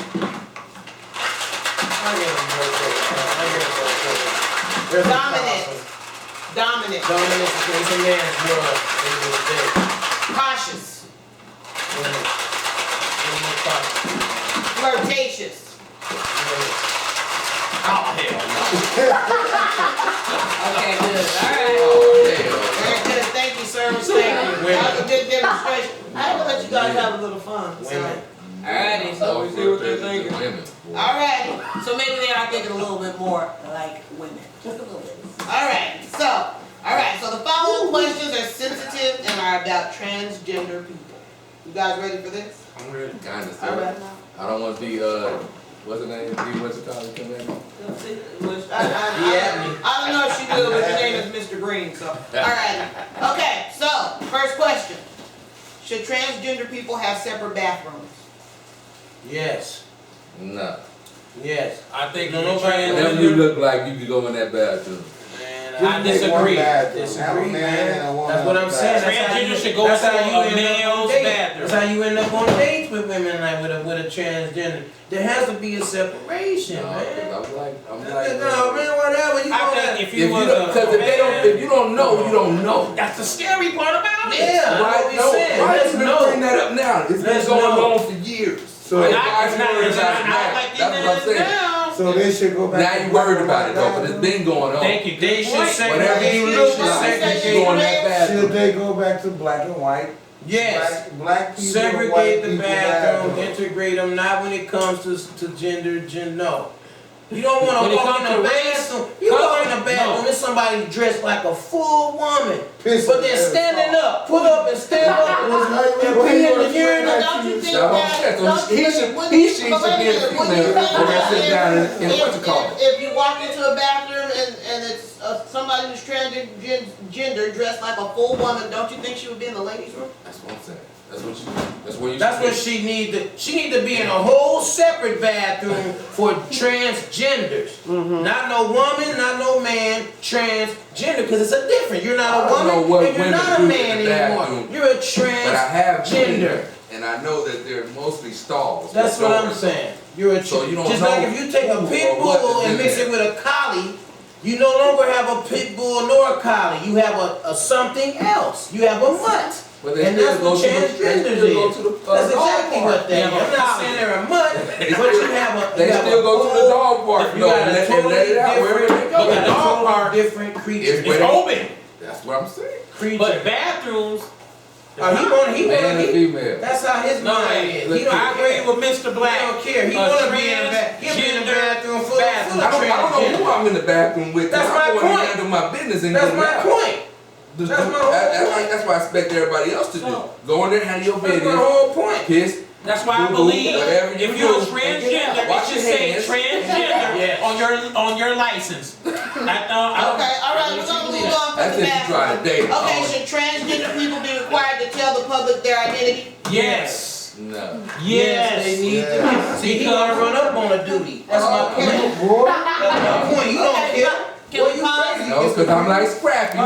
[SPEAKER 1] Dominant. Dominant.
[SPEAKER 5] Dominant is a man's world.
[SPEAKER 1] Cautious. Flirtatious.
[SPEAKER 3] Oh, hell
[SPEAKER 1] Okay, good. Alright.
[SPEAKER 2] Oh,
[SPEAKER 1] Very good. Thank you, sir. Thank you. That was a good demonstration. I will let you guys have a little fun.
[SPEAKER 5] Women.
[SPEAKER 1] Alrighty, so we see what they're thinking. Alrighty, so maybe they are thinking a little bit more like women. Just a little bit. Alright, so the following questions are sensitive and are about transgender people. You guys ready for this?
[SPEAKER 2] I'm ready. Kinda, sir.
[SPEAKER 1] Alright.
[SPEAKER 2] I don't want to be, what's her name? What's it called? Come at me.
[SPEAKER 1] I don't know if she will, but your name is Mr. Green, so. Alright. Okay, so, first question. Should transgender people have separate bathrooms?
[SPEAKER 5] Yes.
[SPEAKER 2] No.
[SPEAKER 5] Yes.
[SPEAKER 3] I think
[SPEAKER 5] No,
[SPEAKER 3] no,
[SPEAKER 5] nobody-
[SPEAKER 2] Whatever you look like, you can go in that bathroom.
[SPEAKER 5] Man,
[SPEAKER 3] I
[SPEAKER 4] Just make one
[SPEAKER 3] disagree.
[SPEAKER 4] bathroom.
[SPEAKER 5] Disagree,
[SPEAKER 4] Have a man and a woman
[SPEAKER 5] That's what I'm saying.
[SPEAKER 4] bathroom.
[SPEAKER 5] That's how
[SPEAKER 3] Transgender
[SPEAKER 5] you-
[SPEAKER 3] should go
[SPEAKER 5] that's
[SPEAKER 3] to
[SPEAKER 5] how you
[SPEAKER 3] a
[SPEAKER 5] end up on
[SPEAKER 3] male's
[SPEAKER 5] dates.
[SPEAKER 3] bathroom.
[SPEAKER 5] That's how you end up on dates with women, like with a transgender. There has to be a separation,
[SPEAKER 2] No,
[SPEAKER 5] man.
[SPEAKER 2] I'm like,
[SPEAKER 5] No, man, whatever. You
[SPEAKER 3] I
[SPEAKER 5] gonna
[SPEAKER 3] think if
[SPEAKER 2] If
[SPEAKER 3] you
[SPEAKER 2] you
[SPEAKER 3] was
[SPEAKER 2] don't, because if you don't know, you don't know.
[SPEAKER 3] that's the scary part about it.
[SPEAKER 5] Yeah,
[SPEAKER 2] Right?
[SPEAKER 5] what we
[SPEAKER 2] No,
[SPEAKER 5] saying.
[SPEAKER 2] why
[SPEAKER 5] Let's
[SPEAKER 2] you bring
[SPEAKER 5] know.
[SPEAKER 2] that up now? It's been
[SPEAKER 5] Let's
[SPEAKER 2] going
[SPEAKER 5] know.
[SPEAKER 2] on for years.
[SPEAKER 4] So,
[SPEAKER 3] It's
[SPEAKER 2] Why
[SPEAKER 3] not,
[SPEAKER 2] you worried
[SPEAKER 3] it's
[SPEAKER 2] about
[SPEAKER 3] not
[SPEAKER 2] it now?
[SPEAKER 3] like
[SPEAKER 2] That's what I'm saying.
[SPEAKER 3] now.
[SPEAKER 4] so they should go back.
[SPEAKER 2] Now
[SPEAKER 4] to
[SPEAKER 2] you
[SPEAKER 4] black
[SPEAKER 2] worried
[SPEAKER 4] and
[SPEAKER 2] about
[SPEAKER 4] white
[SPEAKER 2] it though, but it's
[SPEAKER 4] bathrooms?
[SPEAKER 2] been going on.
[SPEAKER 3] Thank you.
[SPEAKER 5] They
[SPEAKER 3] Good
[SPEAKER 5] should
[SPEAKER 3] point.
[SPEAKER 5] segregate.
[SPEAKER 2] Whatever you
[SPEAKER 5] They
[SPEAKER 2] look
[SPEAKER 5] should
[SPEAKER 2] like,
[SPEAKER 5] segregate.
[SPEAKER 2] you go in that
[SPEAKER 4] Should
[SPEAKER 2] bathroom.
[SPEAKER 4] they go back to black and white?
[SPEAKER 5] Yes.
[SPEAKER 4] Black people,
[SPEAKER 5] Segregate
[SPEAKER 4] white
[SPEAKER 5] the
[SPEAKER 4] people
[SPEAKER 5] bathroom, integrate them, not when it comes to gender, no. You don't want
[SPEAKER 3] When
[SPEAKER 5] to
[SPEAKER 3] it
[SPEAKER 5] walk
[SPEAKER 3] comes
[SPEAKER 5] in
[SPEAKER 3] to
[SPEAKER 5] a
[SPEAKER 3] race,
[SPEAKER 5] bathroom. You walk in a
[SPEAKER 3] color,
[SPEAKER 5] bathroom,
[SPEAKER 3] no.
[SPEAKER 5] there's somebody dressed like a full woman.
[SPEAKER 4] Pissing
[SPEAKER 5] But then
[SPEAKER 4] at the
[SPEAKER 5] standing
[SPEAKER 4] top.
[SPEAKER 5] up, put up and stand up.
[SPEAKER 4] How you
[SPEAKER 5] And
[SPEAKER 4] gonna
[SPEAKER 5] pee in the
[SPEAKER 4] explain
[SPEAKER 5] urinal.
[SPEAKER 4] that
[SPEAKER 1] Don't
[SPEAKER 4] to
[SPEAKER 1] you
[SPEAKER 4] your
[SPEAKER 1] think
[SPEAKER 2] That's what I'm
[SPEAKER 1] that-
[SPEAKER 2] saying. So
[SPEAKER 1] don't you
[SPEAKER 2] he
[SPEAKER 1] think-
[SPEAKER 2] should-
[SPEAKER 1] when
[SPEAKER 2] he
[SPEAKER 1] you-
[SPEAKER 2] should
[SPEAKER 1] but wait a
[SPEAKER 2] be a
[SPEAKER 1] minute, when
[SPEAKER 2] female
[SPEAKER 1] you think
[SPEAKER 2] and
[SPEAKER 1] about
[SPEAKER 2] sit
[SPEAKER 1] it,
[SPEAKER 2] down in what's it called?
[SPEAKER 1] If you walk into a bathroom and it's somebody who's transgender dressed like a full woman, don't you think she would be in the ladies' room?
[SPEAKER 2] That's what I'm saying. That's where you
[SPEAKER 5] That's
[SPEAKER 2] should
[SPEAKER 5] what she need to. She need to be in a whole separate bathroom for transgenders. Not no woman, not no man. Transgender, because it's a different. You're
[SPEAKER 2] I
[SPEAKER 5] not a
[SPEAKER 2] don't know
[SPEAKER 5] woman,
[SPEAKER 2] what
[SPEAKER 5] and you're
[SPEAKER 2] women
[SPEAKER 5] not a
[SPEAKER 2] do
[SPEAKER 5] man
[SPEAKER 2] in the
[SPEAKER 5] anymore.
[SPEAKER 2] bathroom,
[SPEAKER 5] You're a
[SPEAKER 2] But I have been
[SPEAKER 5] transgender.
[SPEAKER 2] there, and I know that they're mostly stalls.
[SPEAKER 5] That's
[SPEAKER 2] with
[SPEAKER 5] what I'm
[SPEAKER 2] doors.
[SPEAKER 5] saying. You're a
[SPEAKER 2] So you don't
[SPEAKER 5] just
[SPEAKER 2] know
[SPEAKER 5] like if you take a
[SPEAKER 2] who
[SPEAKER 5] pit
[SPEAKER 2] or what
[SPEAKER 5] bull
[SPEAKER 2] is
[SPEAKER 5] and
[SPEAKER 2] in
[SPEAKER 5] mix
[SPEAKER 2] there.
[SPEAKER 5] it with a collie, you no longer have a pit bull nor a collie. You have a something else. You have a mutt.
[SPEAKER 2] But they
[SPEAKER 5] And
[SPEAKER 2] still
[SPEAKER 5] that's
[SPEAKER 2] go
[SPEAKER 5] what
[SPEAKER 2] to the-
[SPEAKER 5] transgenders
[SPEAKER 2] they still go
[SPEAKER 5] is.
[SPEAKER 2] to the,
[SPEAKER 5] That's
[SPEAKER 2] dog
[SPEAKER 5] exactly
[SPEAKER 2] park.
[SPEAKER 5] what they are.
[SPEAKER 3] Yeah,
[SPEAKER 5] I'm not saying they're a mutt, but you have a.
[SPEAKER 2] They
[SPEAKER 5] you have
[SPEAKER 2] still
[SPEAKER 5] a
[SPEAKER 2] go to the
[SPEAKER 5] whole-
[SPEAKER 2] dog park
[SPEAKER 5] You
[SPEAKER 2] though,
[SPEAKER 5] got
[SPEAKER 2] and
[SPEAKER 5] a
[SPEAKER 2] let
[SPEAKER 5] totally
[SPEAKER 2] it out wherever they
[SPEAKER 5] different,
[SPEAKER 2] go.
[SPEAKER 5] you got a
[SPEAKER 3] The dog
[SPEAKER 5] totally
[SPEAKER 3] park
[SPEAKER 5] different creature.
[SPEAKER 2] It's where
[SPEAKER 3] It's
[SPEAKER 2] they-
[SPEAKER 3] open.
[SPEAKER 2] That's what I'm saying.
[SPEAKER 5] Creature.
[SPEAKER 3] But bathrooms.
[SPEAKER 5] He wanna
[SPEAKER 2] Man and
[SPEAKER 5] be.
[SPEAKER 2] female.
[SPEAKER 5] That's how his
[SPEAKER 3] No,
[SPEAKER 5] mind is.
[SPEAKER 2] look,
[SPEAKER 5] He don't
[SPEAKER 3] I agree
[SPEAKER 5] care.
[SPEAKER 3] with Mr. Black.
[SPEAKER 5] He don't care. He
[SPEAKER 3] A
[SPEAKER 5] wanna be in the bathroom. He'll be in the
[SPEAKER 3] transgender
[SPEAKER 5] bathroom full
[SPEAKER 3] bathroom.
[SPEAKER 5] of
[SPEAKER 2] I don't know who
[SPEAKER 5] transgender.
[SPEAKER 2] I'm in the bathroom with. 'Cause
[SPEAKER 5] That's my
[SPEAKER 2] I'm going to
[SPEAKER 5] point.
[SPEAKER 2] handle my business and
[SPEAKER 5] That's
[SPEAKER 2] get
[SPEAKER 5] my
[SPEAKER 2] out.
[SPEAKER 5] point.
[SPEAKER 2] Just
[SPEAKER 5] That's
[SPEAKER 2] do-
[SPEAKER 5] my whole
[SPEAKER 2] that's
[SPEAKER 5] point.
[SPEAKER 2] what I expect everybody else to do.
[SPEAKER 1] So-
[SPEAKER 2] Go in there, handle your
[SPEAKER 5] That's my
[SPEAKER 2] business,
[SPEAKER 5] whole point.
[SPEAKER 2] piss.
[SPEAKER 3] That's why I
[SPEAKER 2] Boo-boo,
[SPEAKER 3] believe
[SPEAKER 2] whatever you
[SPEAKER 3] if you're a
[SPEAKER 2] do,
[SPEAKER 3] transgender, it
[SPEAKER 2] wash
[SPEAKER 3] should
[SPEAKER 2] your
[SPEAKER 3] say
[SPEAKER 2] hands.
[SPEAKER 3] transgender
[SPEAKER 5] Yes.
[SPEAKER 3] on your license. I don't.
[SPEAKER 1] Okay, all right, we're gonna move on from
[SPEAKER 2] That's
[SPEAKER 1] the
[SPEAKER 2] if you try to
[SPEAKER 1] bathroom.
[SPEAKER 2] date.
[SPEAKER 1] Okay, should transgender people be required to tell the public their identity?
[SPEAKER 3] Yes.
[SPEAKER 2] No.
[SPEAKER 3] Yes.
[SPEAKER 5] They need
[SPEAKER 4] Yeah.
[SPEAKER 5] to. See, he gonna run up on a duty. That's my point.
[SPEAKER 4] Boy,
[SPEAKER 5] That's my point. You don't
[SPEAKER 1] Okay,
[SPEAKER 5] care.
[SPEAKER 1] can
[SPEAKER 5] Boy,
[SPEAKER 1] we
[SPEAKER 5] you
[SPEAKER 1] pause?
[SPEAKER 5] crazy.
[SPEAKER 2] No, because I'm like Scrappy.